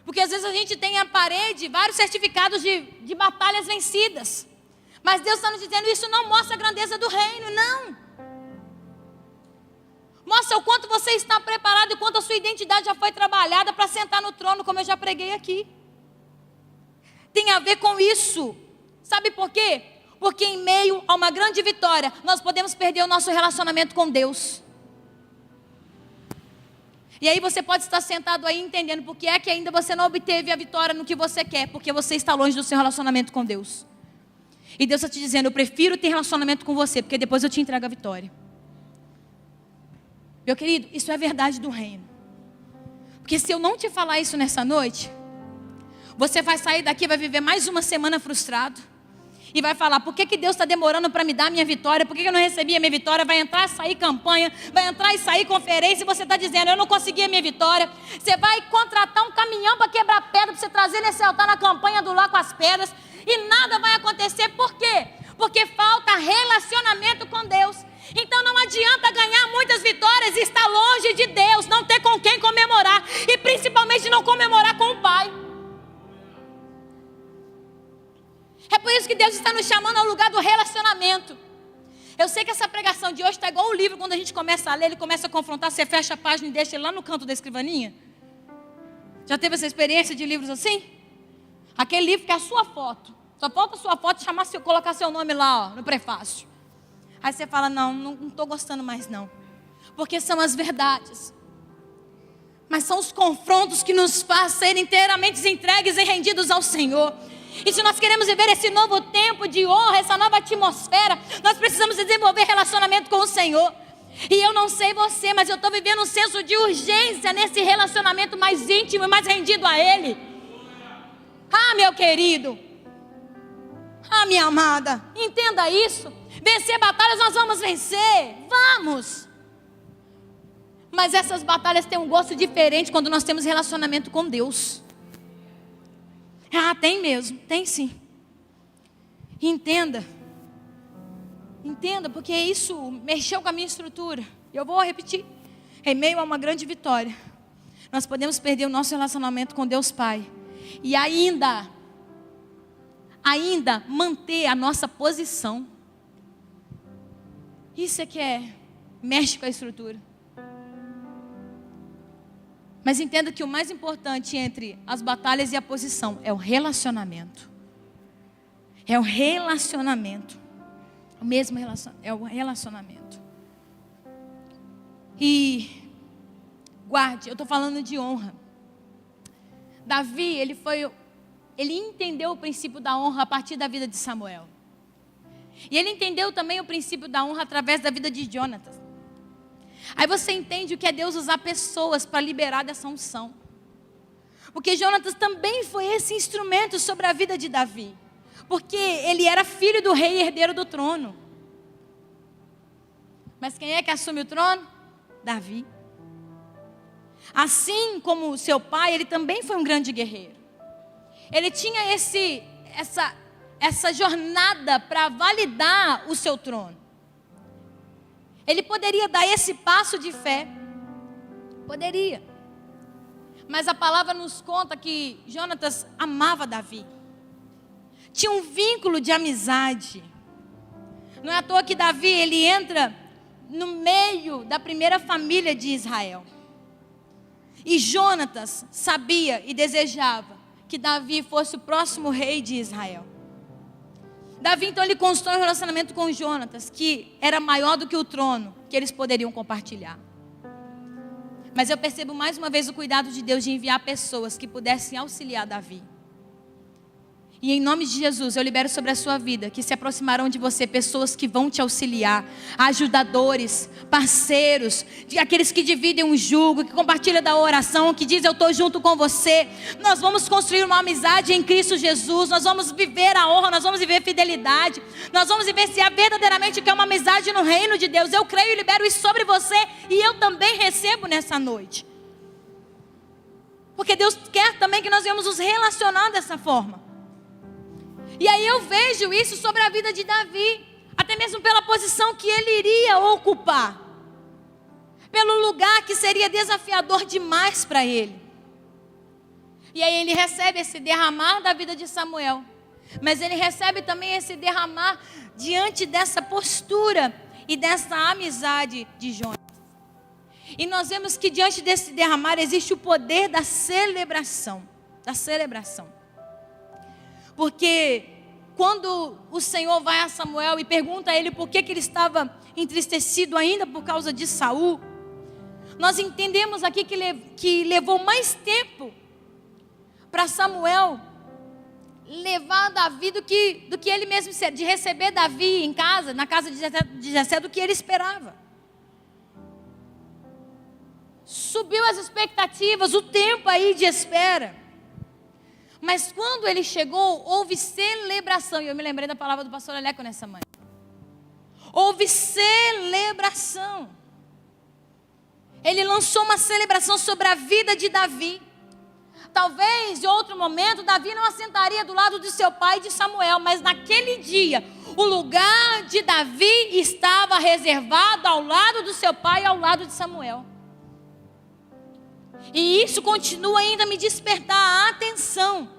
Porque às vezes a gente tem à parede vários certificados de batalhas vencidas. Mas Deus está nos dizendo, isso não mostra a grandeza do reino, não. Mostra o quanto você está preparado e quanto a sua identidade já foi trabalhada para sentar no trono, como eu já preguei aqui. Tem a ver com isso. Sabe por quê? Porque em meio a uma grande vitória, nós podemos perder o nosso relacionamento com Deus. E aí você pode estar sentado aí entendendo por que é que ainda você não obteve a vitória no que você quer, porque você está longe do seu relacionamento com Deus. E Deus está te dizendo, eu prefiro ter relacionamento com você, porque depois eu te entrego a vitória. Meu querido, isso é verdade do reino. Porque se eu não te falar isso nessa noite, você vai sair daqui, vai viver mais uma semana frustrado. E vai falar, por que Deus está demorando para me dar a minha vitória? Por que eu não recebi a minha vitória? Vai entrar e sair campanha, vai entrar e sair conferência. E você está dizendo, eu não consegui a minha vitória. Você vai contratar um caminhão para quebrar pedra, para você trazer nesse altar na campanha do lá com as pedras. E nada vai acontecer, por quê? Porque falta relacionamento com Deus. Então não adianta ganhar muitas vitórias e estar longe de Deus, não ter com quem comemorar. E principalmente não comemorar com o Pai. É por isso que Deus está nos chamando ao lugar do relacionamento. Eu sei que essa pregação de hoje está igual o livro, quando a gente começa a ler, ele começa a confrontar, você fecha a página e deixa ele lá no canto da escrivaninha. Já teve essa experiência de livros assim? Aquele livro que é a sua foto. Só falta a sua foto e colocar seu nome lá, no prefácio. Aí você fala, não estou gostando mais não. Porque são as verdades. Mas são os confrontos que nos fazem ser inteiramente entregues e rendidos ao Senhor. E se nós queremos viver esse novo tempo de honra, essa nova atmosfera, nós precisamos desenvolver relacionamento com o Senhor. E eu não sei você, mas eu estou vivendo um senso de urgência nesse relacionamento mais íntimo e mais rendido a Ele. Ah, meu querido. Ah, minha amada. Entenda isso. Vencer batalhas nós vamos vencer. Vamos. Mas essas batalhas têm um gosto diferente quando nós temos relacionamento com Deus. Ah, tem mesmo, tem sim. Entenda, porque isso mexeu com a minha estrutura. E eu vou repetir. Em meio a uma grande vitória, nós podemos perder o nosso relacionamento com Deus Pai. E ainda manter a nossa posição. Isso é que mexe com a estrutura. Mas entenda que o mais importante entre as batalhas e a posição é o relacionamento. É o relacionamento. O mesmo relacionamento. É o relacionamento. E guarde, eu estou falando de honra. Davi, ele entendeu o princípio da honra a partir da vida de Samuel. E ele entendeu também o princípio da honra através da vida de Jonatas. Aí você entende o que é Deus usar pessoas para liberar dessa unção. Porque Jonatas também foi esse instrumento sobre a vida de Davi. Porque ele era filho do rei e herdeiro do trono. Mas quem é que assume o trono? Davi. Assim como seu pai, ele também foi um grande guerreiro. Ele tinha essa jornada para validar o seu trono. Ele poderia dar esse passo de fé. Poderia. Mas a palavra nos conta que Jonatas amava Davi. Tinha um vínculo de amizade. Não é à toa que Davi, ele entra no meio da primeira família de Israel. E Jonatas sabia e desejava que Davi fosse o próximo rei de Israel. Davi, então, ele constrói um relacionamento com Jonatas, que era maior do que o trono, que eles poderiam compartilhar. Mas eu percebo mais uma vez o cuidado de Deus de enviar pessoas que pudessem auxiliar Davi. E em nome de Jesus, eu libero sobre a sua vida que se aproximarão de você pessoas que vão te auxiliar, ajudadores, parceiros, aqueles que dividem um jugo, que compartilham da oração, que dizem eu estou junto com você. Nós vamos construir uma amizade em Cristo Jesus, nós vamos viver a honra, nós vamos viver fidelidade, nós vamos vivenciar verdadeiramente o que é uma amizade no reino de Deus. Eu creio e libero isso sobre você e eu também recebo nessa noite. Porque Deus quer também que nós venhamos nos relacionar dessa forma. E aí eu vejo isso sobre a vida de Davi, até mesmo pela posição que ele iria ocupar, pelo lugar que seria desafiador demais para ele. E aí ele recebe esse derramar da vida de Samuel, mas ele recebe também esse derramar diante dessa postura e dessa amizade de Jonatas. E nós vemos que diante desse derramar existe o poder da celebração. Porque quando o Senhor vai a Samuel e pergunta a ele por que ele estava entristecido ainda por causa de Saul, nós entendemos aqui que levou mais tempo para Samuel levar Davi do que ele mesmo, de receber Davi em casa, na casa de Jessé, do que ele esperava. Subiu as expectativas, o tempo aí de espera. Mas quando ele chegou, houve celebração. E eu me lembrei da palavra do pastor Aleco nessa manhã. Houve celebração. Ele lançou uma celebração sobre a vida de Davi. Talvez em outro momento Davi não assentaria do lado de seu pai de Samuel. Mas naquele dia, o lugar de Davi estava reservado ao lado do seu pai e ao lado de Samuel. E isso continua ainda a me despertar a atenção.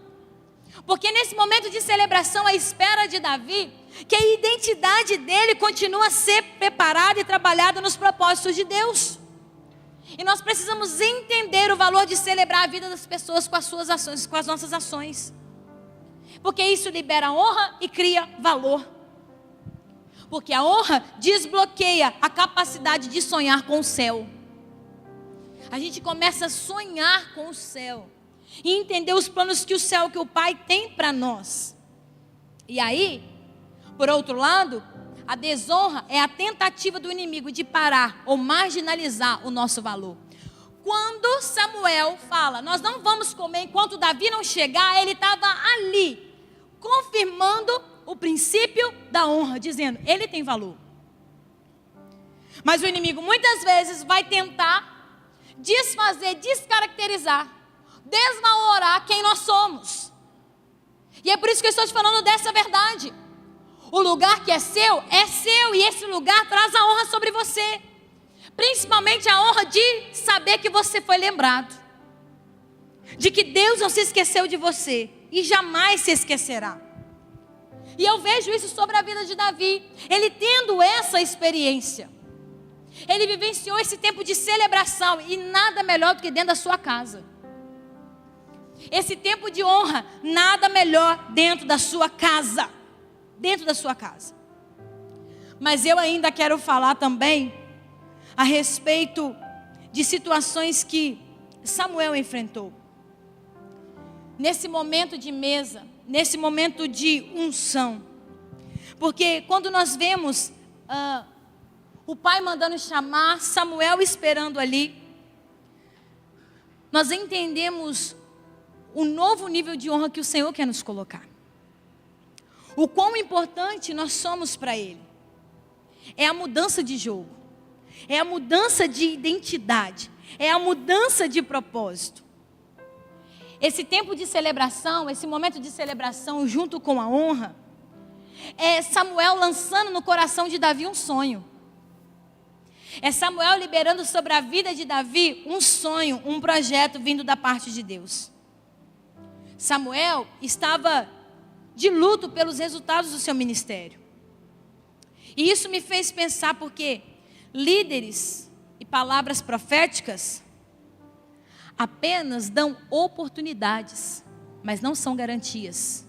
Porque nesse momento de celebração, à espera de Davi, que a identidade dele continua a ser preparada e trabalhada nos propósitos de Deus. E nós precisamos entender o valor de celebrar a vida das pessoas com as suas ações, com as nossas ações. Porque isso libera honra e cria valor. Porque a honra desbloqueia a capacidade de sonhar com o céu. A gente começa a sonhar com o céu e entender os planos que o céu, que o Pai tem para nós. E aí, por outro lado, a desonra é a tentativa do inimigo de parar ou marginalizar o nosso valor. Quando Samuel fala, nós não vamos comer enquanto Davi não chegar, ele estava ali, confirmando o princípio da honra, dizendo, ele tem valor. Mas o inimigo muitas vezes vai tentar desfazer, descaracterizar, desvalorar quem nós somos. E é por isso que eu estou te falando dessa verdade. O lugar que é seu, e esse lugar traz a honra sobre você. Principalmente a honra de saber que você foi lembrado. De que Deus não se esqueceu de você e jamais se esquecerá. E eu vejo isso sobre a vida de Davi. Ele tendo essa experiência, ele vivenciou esse tempo de celebração, e nada melhor do que dentro da sua casa. Esse tempo de honra, nada melhor dentro da sua casa. Dentro da sua casa. Mas eu ainda quero falar também a respeito de situações que Samuel enfrentou. Nesse momento de mesa, nesse momento de unção. Porque quando nós vemos o pai mandando chamar, Samuel esperando ali, nós entendemos o novo nível de honra que o Senhor quer nos colocar. O quão importante nós somos para Ele. É a mudança de jogo. É a mudança de identidade. É a mudança de propósito. Esse tempo de celebração, esse momento de celebração junto com a honra, é Samuel lançando no coração de Davi um sonho. É Samuel liberando sobre a vida de Davi um sonho, um projeto vindo da parte de Deus. Samuel estava de luto pelos resultados do seu ministério. E isso me fez pensar, porque líderes e palavras proféticas apenas dão oportunidades, mas não são garantias.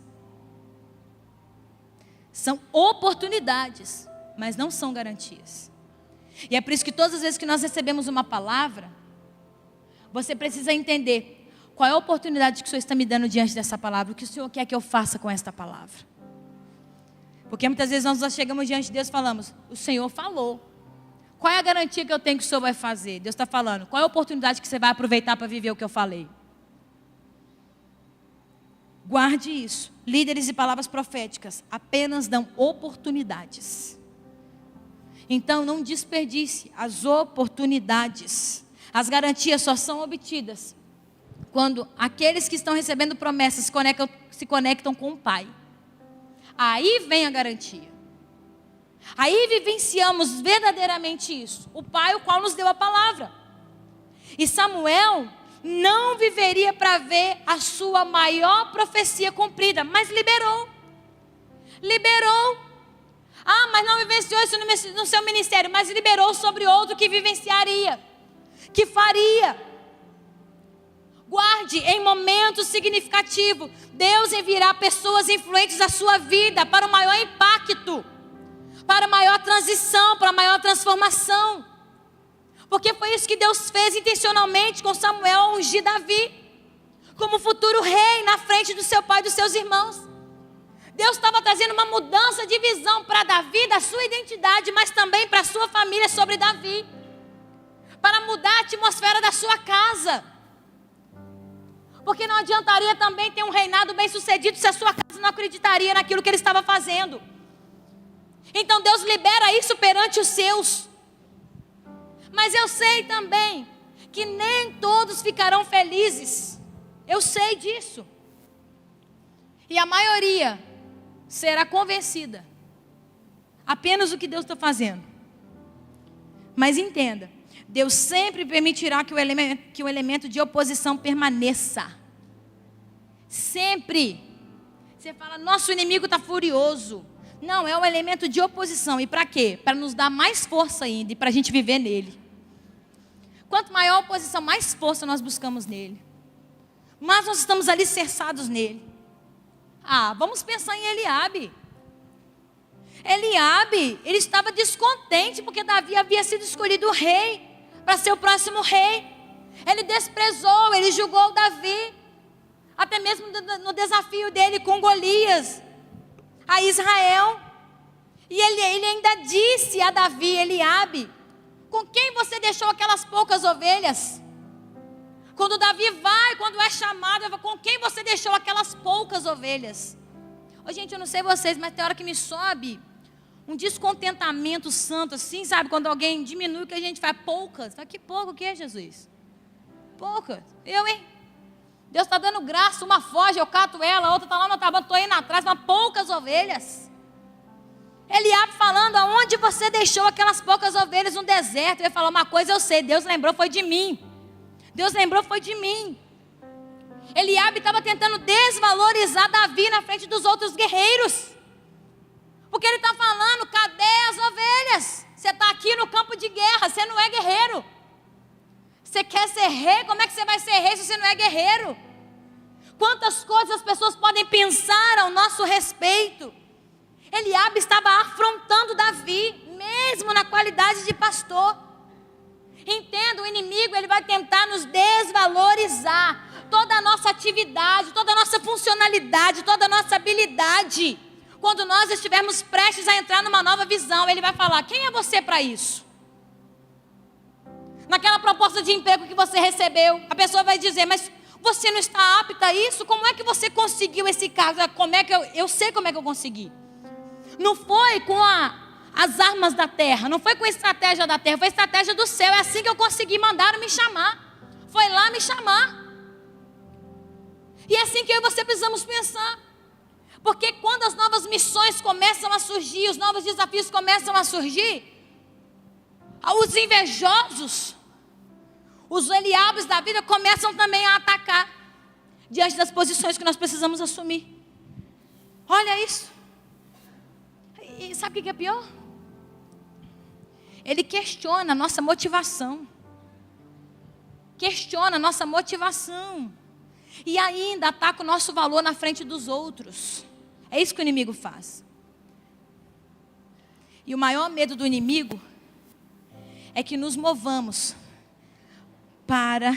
São oportunidades, mas não são garantias. E é por isso que todas as vezes que nós recebemos uma palavra, você precisa entender qual é a oportunidade que o Senhor está me dando diante dessa palavra, o que o Senhor quer que eu faça com esta palavra. Porque muitas vezes nós chegamos diante de Deus e falamos, o Senhor falou. Qual é a garantia que eu tenho que o Senhor vai fazer? Deus está falando, qual é a oportunidade que você vai aproveitar para viver o que eu falei? Guarde isso. Líderes e palavras proféticas apenas dão oportunidades. Então não desperdice as oportunidades. As garantias só são obtidas quando aqueles que estão recebendo promessas se conectam com o Pai. Aí vem a garantia. Aí vivenciamos verdadeiramente isso. O Pai, o qual nos deu a palavra. E Samuel não viveria para ver a sua maior profecia cumprida, mas liberou. Liberou. Ah, mas não vivenciou isso no seu ministério, mas liberou sobre outro que vivenciaria, que faria. Guarde, em momentos significativos, Deus enviará pessoas influentes à sua vida para o maior impacto, para a maior transição, para a maior transformação. Porque foi isso que Deus fez intencionalmente com Samuel ao ungir Davi como futuro rei na frente do seu pai e dos seus irmãos. Deus estava trazendo uma mudança de visão para Davi, da sua identidade, mas também para a sua família sobre Davi, para mudar a atmosfera da sua casa. Porque não adiantaria também ter um reinado bem sucedido se a sua casa não acreditaria naquilo que ele estava fazendo. Então Deus libera isso perante os seus. Mas eu sei também que nem todos ficarão felizes. Eu sei disso. E a maioria será convencida apenas do que Deus está fazendo. Mas entenda, Deus sempre permitirá que o elemento de oposição permaneça. Sempre. Você fala, nosso inimigo está furioso. Não, é o elemento de oposição. E para quê? Para nos dar mais força ainda e para a gente viver nele. Quanto maior a oposição, mais força nós buscamos nele. Mas nós estamos alicerçados nele. Ah, vamos pensar em Eliabe. Eliabe, ele estava descontente porque Davi havia sido escolhido rei para ser o próximo rei. Ele desprezou, ele julgou Davi, até mesmo no desafio dele com Golias, a Israel. E ele ainda disse a Davi, Eliabe, com quem você deixou aquelas poucas ovelhas? Quando Davi vai, quando é chamado, com quem você deixou aquelas poucas ovelhas? Ô, gente, eu não sei vocês, mas tem hora que me sobe um descontentamento santo, assim, sabe? Quando alguém diminui o que a gente faz, poucas. Fala, que pouco, o que é, Jesus? Poucas. Eu, hein? Deus está dando graça, uma foge, eu cato ela, a outra está lá no trabalho, estou indo atrás, mas poucas ovelhas. Eliabe falando, aonde você deixou aquelas poucas ovelhas no deserto? Ele falou, uma coisa eu sei, Deus lembrou foi de mim. Deus lembrou foi de mim. Eliabe estava tentando desvalorizar Davi na frente dos outros guerreiros. Porque ele está falando, cadê as ovelhas? Você está aqui no campo de guerra, você não é guerreiro. Você quer ser rei? Como é que você vai ser rei se você não é guerreiro? Quantas coisas as pessoas podem pensar ao nosso respeito? Eliabe estava afrontando Davi, mesmo na qualidade de pastor. Entenda, o inimigo ele vai tentar nos desvalorizar. Toda a nossa atividade, toda a nossa funcionalidade, toda a nossa habilidade. Quando nós estivermos prestes a entrar numa nova visão, ele vai falar, quem é você para isso? Naquela proposta de emprego que você recebeu, a pessoa vai dizer, mas você não está apta a isso? Como é que você conseguiu esse cargo? Como é que eu sei como é que eu consegui. Não foi com as armas da terra, não foi com a estratégia da terra, foi a estratégia do céu. É assim que eu consegui, mandaram me chamar. Foi lá me chamar. E é assim que eu e você precisamos pensar. Porque quando as novas missões começam a surgir, os novos desafios começam a surgir, os invejosos, os Eliabes da vida começam também a atacar diante das posições que nós precisamos assumir. Olha isso. E sabe o que é pior? Ele questiona a nossa motivação. Questiona a nossa motivação. E ainda ataca o nosso valor na frente dos outros. É isso que o inimigo faz. E o maior medo do inimigo é que nos movamos para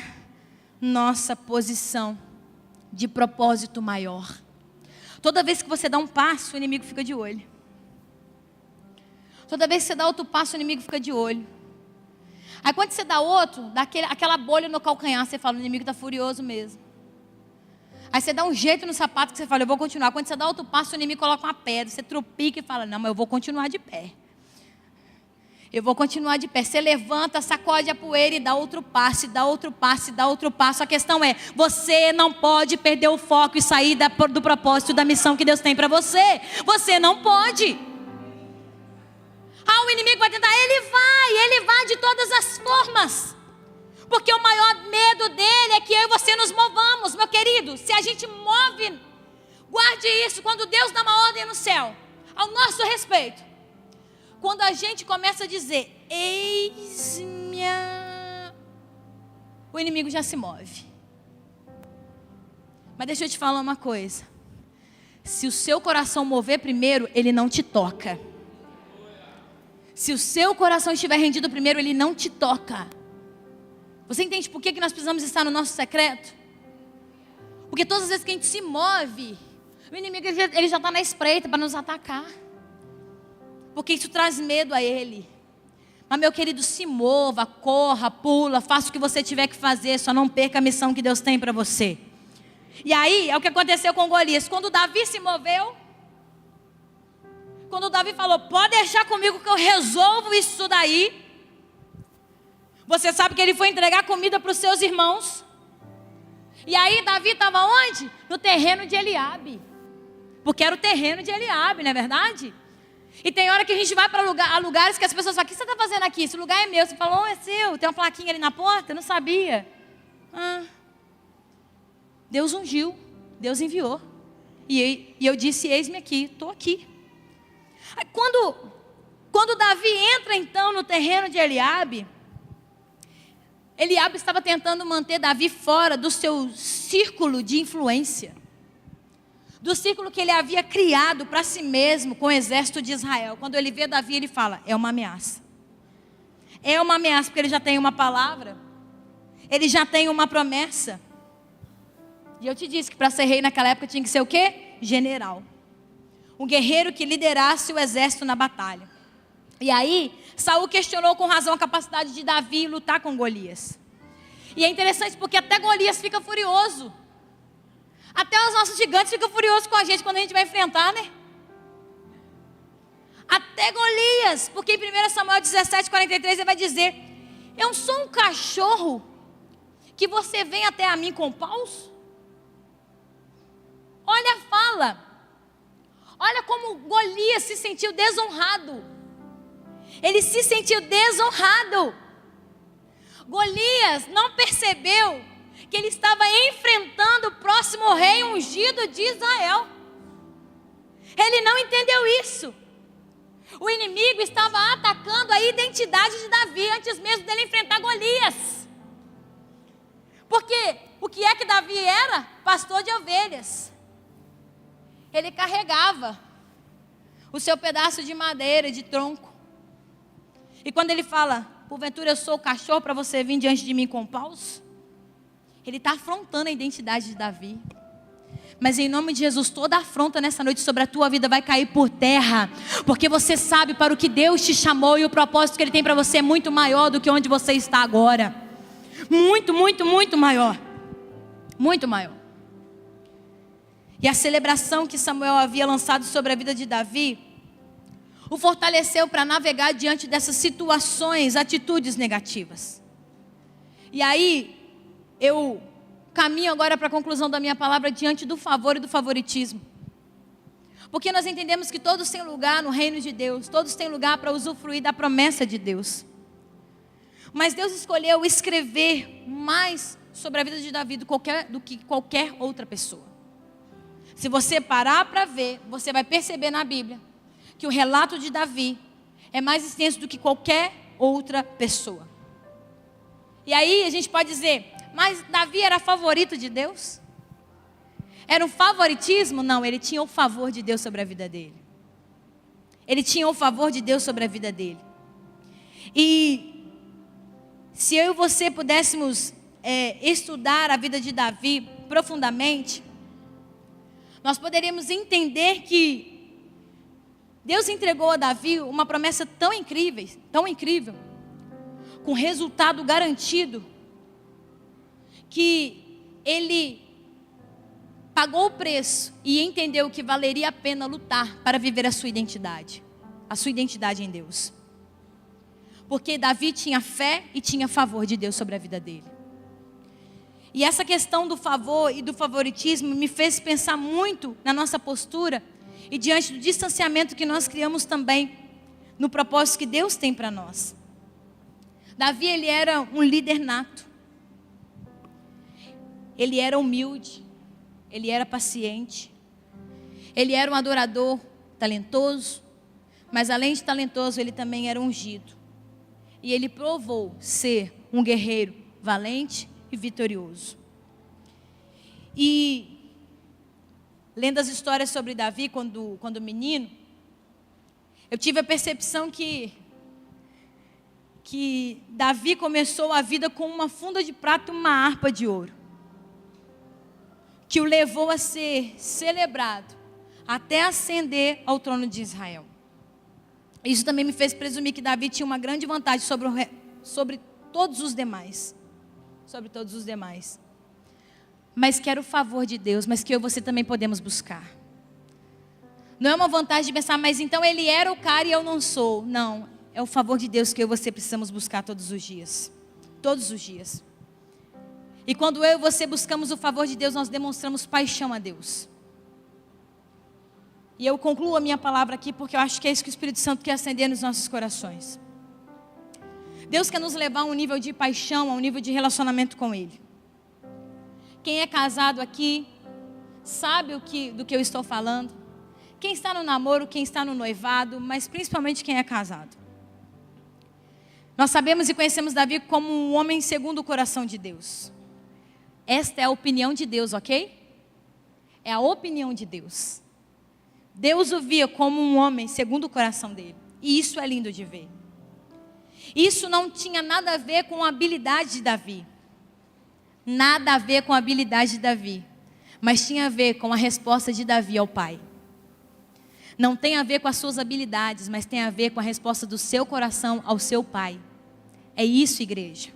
nossa posição de propósito maior. Toda vez que você dá um passo, o inimigo fica de olho. Toda vez que você dá outro passo, o inimigo fica de olho. Aí quando você dá outro, dá aquela bolha no calcanhar, você fala, o inimigo está furioso mesmo. Aí você dá um jeito no sapato que você fala, eu vou continuar. Quando você dá outro passo, o inimigo coloca uma pedra, você trupica e fala, não, mas eu vou continuar de pé. Eu vou continuar de pé. Você levanta, sacode a poeira e dá outro passo, dá outro passo, dá outro passo. A questão é, você não pode perder o foco e sair do propósito da missão que Deus tem para você. Você não pode. O inimigo vai tentar, ele vai de todas as formas. Porque o maior medo dele é que eu e você nos movamos, meu querido. Se a gente move, guarde isso, quando Deus dá uma ordem no céu, ao nosso respeito. Quando a gente começa a dizer, eis-me, o inimigo já se move. Mas deixa eu te falar uma coisa. Se o seu coração mover primeiro, ele não te toca. Se o seu coração estiver rendido primeiro, ele não te toca. Você entende por que nós precisamos estar no nosso secreto? Porque todas as vezes que a gente se move, o inimigo ele já está na espreita para nos atacar. Porque isso traz medo a ele. Mas meu querido, se mova, corra, pula, faça o que você tiver que fazer, só não perca a missão que Deus tem para você. E aí, é o que aconteceu com Golias. Quando Davi se moveu, quando Davi falou, pode deixar comigo que eu resolvo isso daí. Você sabe que ele foi entregar comida para os seus irmãos. E aí Davi estava onde? No terreno de Eliabe. Porque era o terreno de Eliabe, não é verdade? E tem hora que a gente vai para lugares que as pessoas falam, o que você está fazendo aqui? Esse lugar é meu. Você fala, é seu, tem uma plaquinha ali na porta? Eu não sabia. Deus ungiu, Deus enviou. E eu disse, eis-me aqui, estou aqui. Quando Davi entra então no terreno de Eliabe, Eliabe estava tentando manter Davi fora do seu círculo de influência. Do círculo que ele havia criado para si mesmo com o exército de Israel. Quando ele vê Davi, ele fala, é uma ameaça. É uma ameaça porque ele já tem uma palavra. Ele já tem uma promessa. E eu te disse que para ser rei naquela época tinha que ser o quê? General. Um guerreiro que liderasse o exército na batalha. E aí, Saul questionou com razão a capacidade de Davi lutar com Golias. E é interessante porque até Golias fica furioso. Até os nossos gigantes ficam furiosos com a gente quando a gente vai enfrentar, né? Até Golias, porque em 1 Samuel 17:43 ele vai dizer, eu sou um cachorro que você vem até a mim com paus? Olha a fala. Olha como Golias se sentiu desonrado. Ele se sentiu desonrado. Golias não percebeu que ele estava enfrentando o próximo rei ungido de Israel. Ele não entendeu isso. O inimigo estava atacando a identidade de Davi antes mesmo dele enfrentar Golias. Porque o que é que Davi era? Pastor de ovelhas. Ele carregava o seu pedaço de madeira e de tronco. E quando ele fala, porventura eu sou o cachorro para você vir diante de mim com paus? Ele está afrontando a identidade de Davi. Mas em nome de Jesus, toda afronta nessa noite sobre a tua vida vai cair por terra. Porque você sabe para o que Deus te chamou e o propósito que Ele tem para você é muito maior do que onde você está agora. Muito, muito, muito maior. Muito maior. E a celebração que Samuel havia lançado sobre a vida de Davi o fortaleceu para navegar diante dessas situações, atitudes negativas. E aí, eu caminho agora para a conclusão da minha palavra diante do favor e do favoritismo. Porque nós entendemos que todos têm lugar no reino de Deus, todos têm lugar para usufruir da promessa de Deus. Mas Deus escolheu escrever mais sobre a vida de Davi do que qualquer outra pessoa. Se você parar para ver, você vai perceber na Bíblia que o relato de Davi é mais extenso do que qualquer outra pessoa. E aí a gente pode dizer, mas Davi era favorito de Deus? Era um favoritismo? Não, ele tinha o favor de Deus sobre a vida dele. Ele tinha o favor de Deus sobre a vida dele. E se eu e você pudéssemos estudar a vida de Davi profundamente, nós poderíamos entender que Deus entregou a Davi uma promessa tão incrível, com resultado garantido, que ele pagou o preço e entendeu que valeria a pena lutar para viver a sua identidade em Deus. Porque Davi tinha fé e tinha favor de Deus sobre a vida dele. E essa questão do favor e do favoritismo me fez pensar muito na nossa postura e diante do distanciamento que nós criamos também no propósito que Deus tem para nós. Davi, ele era um líder nato. Ele era humilde, ele era paciente, ele era um adorador talentoso, mas além de talentoso, ele também era ungido. E ele provou ser um guerreiro valente e vitorioso. E lendo as histórias sobre Davi quando menino, eu tive a percepção que Davi começou a vida com uma funda de prata e uma harpa de ouro, que o levou a ser celebrado até ascender ao trono de Israel. Isso também me fez presumir que Davi tinha uma grande vantagem sobre todos os demais. Mas que era o favor de Deus, mas que eu e você também podemos buscar. Não é uma vantagem de pensar, mas então ele era o cara e eu não sou. Não, é o favor de Deus que eu e você precisamos buscar todos os dias. Todos os dias. E quando eu e você buscamos o favor de Deus, nós demonstramos paixão a Deus. E eu concluo a minha palavra aqui porque eu acho que é isso que o Espírito Santo quer acender nos nossos corações. Deus quer nos levar a um nível de paixão, a um nível de relacionamento com Ele. Quem é casado aqui sabe do que eu estou falando. Quem está no namoro, quem está no noivado, mas principalmente quem é casado. Nós sabemos e conhecemos Davi como um homem segundo o coração de Deus. Esta é a opinião de Deus, ok? É a opinião de Deus. Deus o via como um homem segundo o coração dele. E isso é lindo de ver. Isso não tinha nada a ver com a habilidade de Davi. Nada a ver com a habilidade de Davi. Mas tinha a ver com a resposta de Davi ao pai. Não tem a ver com as suas habilidades, mas tem a ver com a resposta do seu coração ao seu pai. É isso, igreja.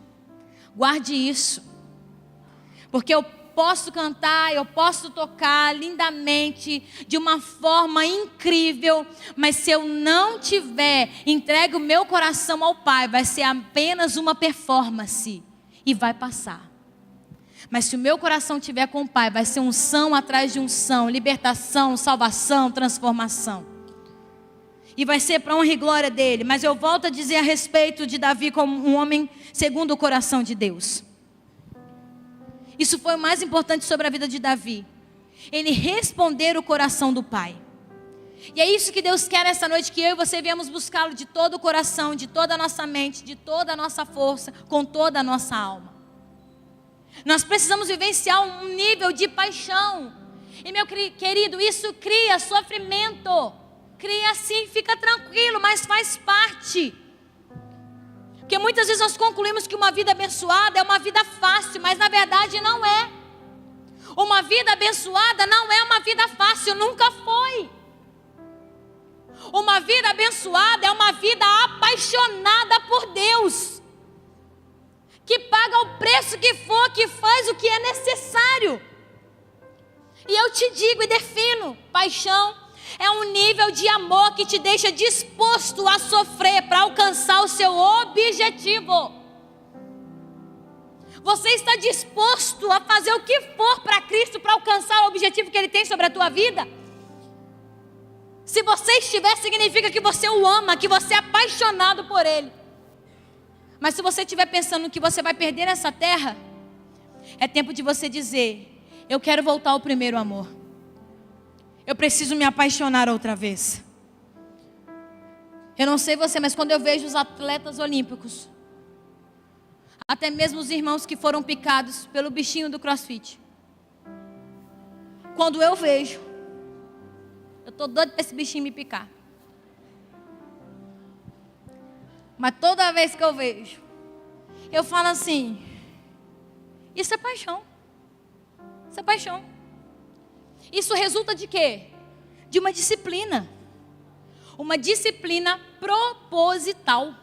Guarde isso. Porque eu posso cantar, eu posso tocar lindamente, de uma forma incrível, mas se eu não tiver entregue o meu coração ao Pai, vai ser apenas uma performance e vai passar. Mas se o meu coração estiver com o Pai, vai ser unção atrás de unção, libertação, salvação, transformação. E vai ser para honra e glória dele. Mas eu volto a dizer a respeito de Davi como um homem segundo o coração de Deus. Isso foi o mais importante sobre a vida de Davi. Ele responder o coração do Pai. E é isso que Deus quer nessa noite, que eu e você viemos buscá-lo de todo o coração, de toda a nossa mente, de toda a nossa força, com toda a nossa alma. Nós precisamos vivenciar um nível de paixão. E meu querido, isso cria sofrimento. Cria sim, fica tranquilo, mas faz parte. Porque muitas vezes nós concluímos que uma vida abençoada é uma vida fácil, mas na verdade não é. Uma vida abençoada não é uma vida fácil, nunca foi. Uma vida abençoada é uma vida apaixonada por Deus, que paga o preço que for, que faz o que é necessário. E eu te digo e defino: paixão é um nível de amor que te deixa disposto a sofrer para alcançar o seu objetivo. Você está disposto a fazer o que for para Cristo para alcançar o objetivo que Ele tem sobre a tua vida? Se você estiver, significa que você o ama, que você é apaixonado por Ele. Mas se você estiver pensando que você vai perder essa terra, é tempo de você dizer: eu quero voltar ao primeiro amor. Eu preciso me apaixonar outra vez. Eu não sei você, mas quando eu vejo os atletas olímpicos, até mesmo os irmãos que foram picados pelo bichinho do CrossFit, quando eu vejo, eu estou doido para esse bichinho me picar. Mas toda vez que eu vejo, eu falo assim: isso é paixão. Isso é paixão. Isso resulta de quê? De uma disciplina. Uma disciplina proposital.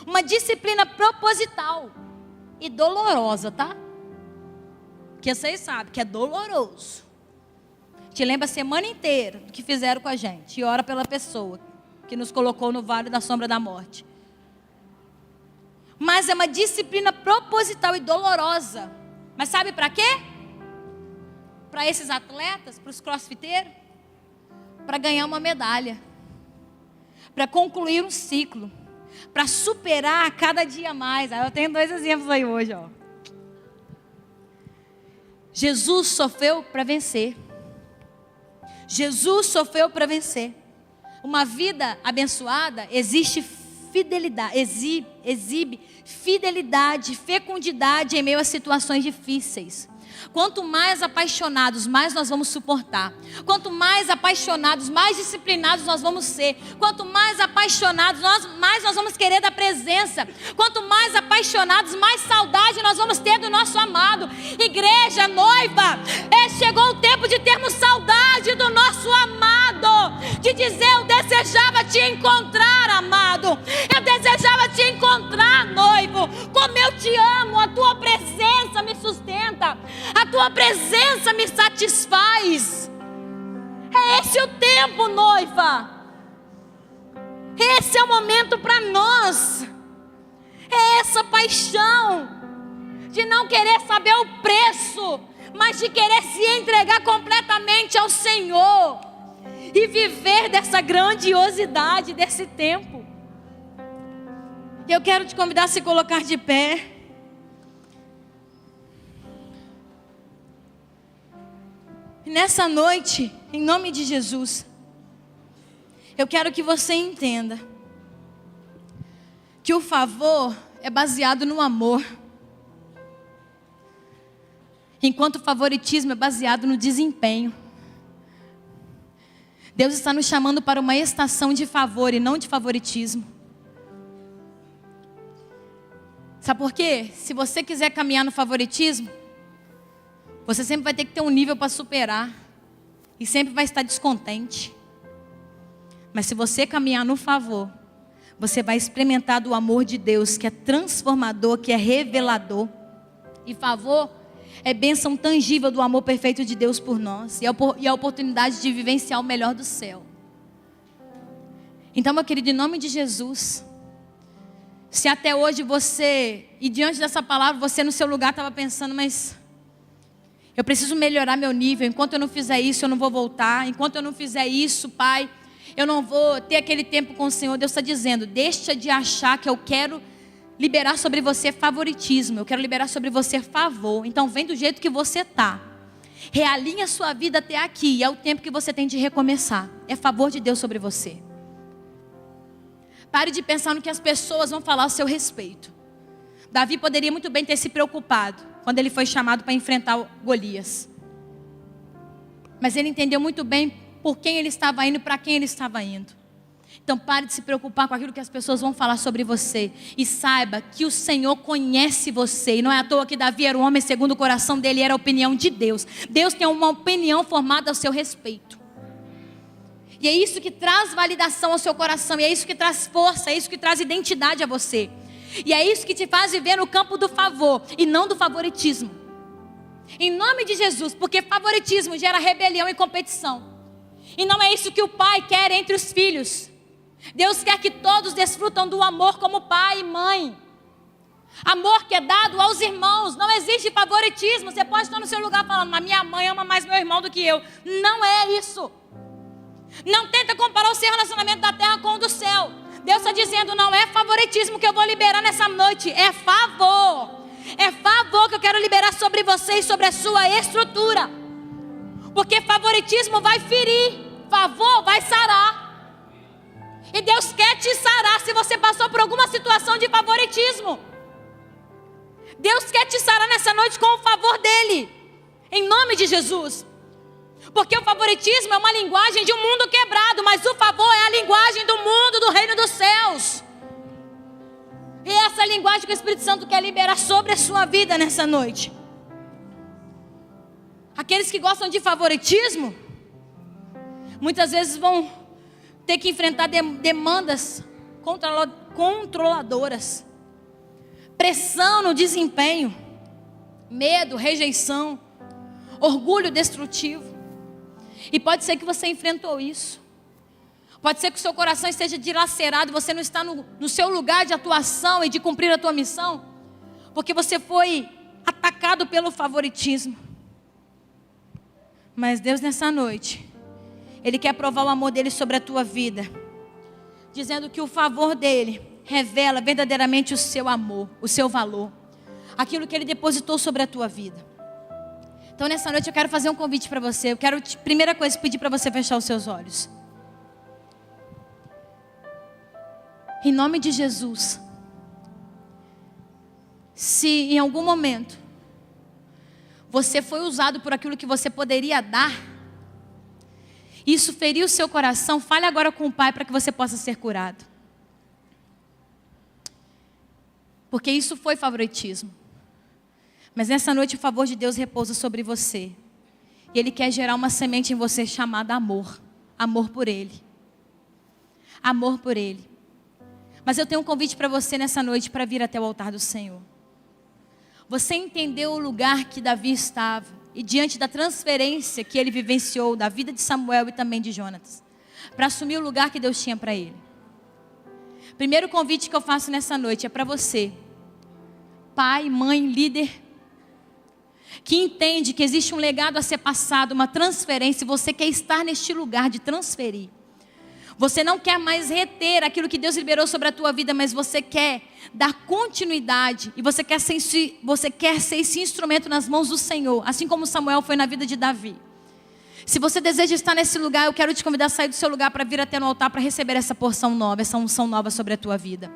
Uma disciplina proposital. E dolorosa, tá? Porque vocês sabem que é doloroso. Te lembra a semana inteira do que fizeram com a gente. E ora pela pessoa que nos colocou no vale da sombra da morte. Mas é uma disciplina proposital e dolorosa. Mas sabe para quê? Para esses atletas, para os crossfiteiros, para ganhar uma medalha, para concluir um ciclo, para superar a cada dia mais. Eu tenho 2 exemplos aí hoje, ó. Jesus sofreu para vencer. Jesus sofreu para vencer. Uma vida abençoada existe fidelidade, exibe fidelidade, fecundidade em meio a situações difíceis. Quanto mais apaixonados, mais nós vamos suportar. Quanto mais apaixonados, mais disciplinados nós vamos ser. Quanto mais apaixonados, mais nós vamos querer da presença. Quanto mais apaixonados, mais saudade nós vamos ter do nosso amado. Igreja, noiva, chegou o tempo de termos saudade do nosso amado. De dizer: eu desejava te encontrar, amado. Eu desejava te encontrar, noivo. Como eu te amo, a tua presença me sustenta. A tua presença me satisfaz. É esse o tempo, noiva. Esse é o momento para nós. É essa paixão de não querer saber o preço, mas de querer se entregar completamente ao Senhor e viver dessa grandiosidade desse tempo. Eu quero te convidar a se colocar de pé. E nessa noite, em nome de Jesus, eu quero que você entenda que o favor é baseado no amor, enquanto o favoritismo é baseado no desempenho. Deus está nos chamando para uma estação de favor e não de favoritismo. Sabe por quê? Se você quiser caminhar no favoritismo, você sempre vai ter que ter um nível para superar. E sempre vai estar descontente. Mas se você caminhar no favor, você vai experimentar do amor de Deus, que é transformador, que é revelador. E favor é bênção tangível do amor perfeito de Deus por nós. E a oportunidade de vivenciar o melhor do céu. Então, meu querido, em nome de Jesus, Se até hoje você, e diante dessa palavra, você no seu lugar estava pensando, mas eu preciso melhorar meu nível. Enquanto eu não fizer isso, eu não vou voltar. Enquanto eu não fizer isso, Pai, eu não vou ter aquele tempo com o Senhor. Deus está dizendo, deixa de achar que eu quero liberar sobre você favoritismo. Eu quero liberar sobre você favor. Então vem do jeito que você está. Realinha a sua vida até aqui. E é o tempo que você tem de recomeçar. É favor de Deus sobre você. Pare de pensar no que as pessoas vão falar a seu respeito. Davi poderia muito bem ter se preocupado quando ele foi chamado para enfrentar Golias. Mas ele entendeu muito bem por quem ele estava indo e para quem ele estava indo. Então pare de se preocupar com aquilo que as pessoas vão falar sobre você. E saiba que o Senhor conhece você. E não é à toa que Davi era um homem segundo o coração dele, era a opinião de Deus. Deus tem uma opinião formada ao seu respeito. E é isso que traz validação ao seu coração. E é isso que traz força, é isso que traz identidade a você. E é isso que te faz viver no campo do favor e não do favoritismo. Em nome de Jesus, porque favoritismo gera rebelião e competição. E não é isso que o pai quer entre os filhos. Deus quer que todos desfrutam do amor como pai e mãe. Amor que é dado aos irmãos. Não existe favoritismo. Você pode estar no seu lugar falando, mas minha mãe ama mais meu irmão do que eu. Não é isso. Não tenta comparar o seu relacionamento da terra com o do céu. Deus está dizendo, não é favoritismo que eu vou liberar nessa noite. É favor. É favor que eu quero liberar sobre você e sobre a sua estrutura. Porque favoritismo vai ferir. Favor vai sarar. E Deus quer te sarar se você passou por alguma situação de favoritismo. Deus quer te sarar nessa noite com o favor dEle. Em nome de Jesus. Porque o favoritismo é uma linguagem de um mundo quebrado. Mas o favor é a linguagem do mundo, do reino dos céus. E é essa linguagem que o Espírito Santo quer liberar sobre a sua vida nessa noite. Aqueles que gostam de favoritismo, muitas vezes vão ter que enfrentar demandas controladoras. Pressão no desempenho. Medo, rejeição. Orgulho destrutivo. E pode ser que você enfrentou isso. Pode ser que o seu coração esteja dilacerado. Você não está no seu lugar de atuação e de cumprir a tua missão. Porque você foi atacado pelo favoritismo. Mas Deus nessa noite, Ele quer provar o amor dEle sobre a tua vida. Dizendo que o favor dEle revela verdadeiramente o seu amor, o seu valor. Aquilo que Ele depositou sobre a tua vida. Então nessa noite eu quero fazer um convite para você. Eu quero, primeira coisa, pedir para você fechar os seus olhos. Em nome de Jesus. Se em algum momento você foi usado por aquilo que você poderia dar, isso feriu o seu coração, fale agora com o Pai para que você possa ser curado. Porque isso foi favoritismo. Mas nessa noite o favor de Deus repousa sobre você. E Ele quer gerar uma semente em você chamada amor. Amor por Ele. Amor por Ele. Mas eu tenho um convite para você nessa noite para vir até o altar do Senhor. Você entendeu o lugar que Davi estava. E diante da transferência que ele vivenciou da vida de Samuel e também de Jonatas. Para assumir o lugar que Deus tinha para ele. Primeiro convite que eu faço nessa noite é para você. Pai, mãe, líder. Que entende que existe um legado a ser passado, uma transferência. E você quer estar neste lugar de transferir. Você não quer mais reter aquilo que Deus liberou sobre a tua vida, mas você quer dar continuidade. E você quer ser esse instrumento nas mãos do Senhor. Assim como Samuel foi na vida de Davi. Se você deseja estar nesse lugar, eu quero te convidar a sair do seu lugar para vir até no altar para receber essa porção nova, essa unção nova sobre a tua vida.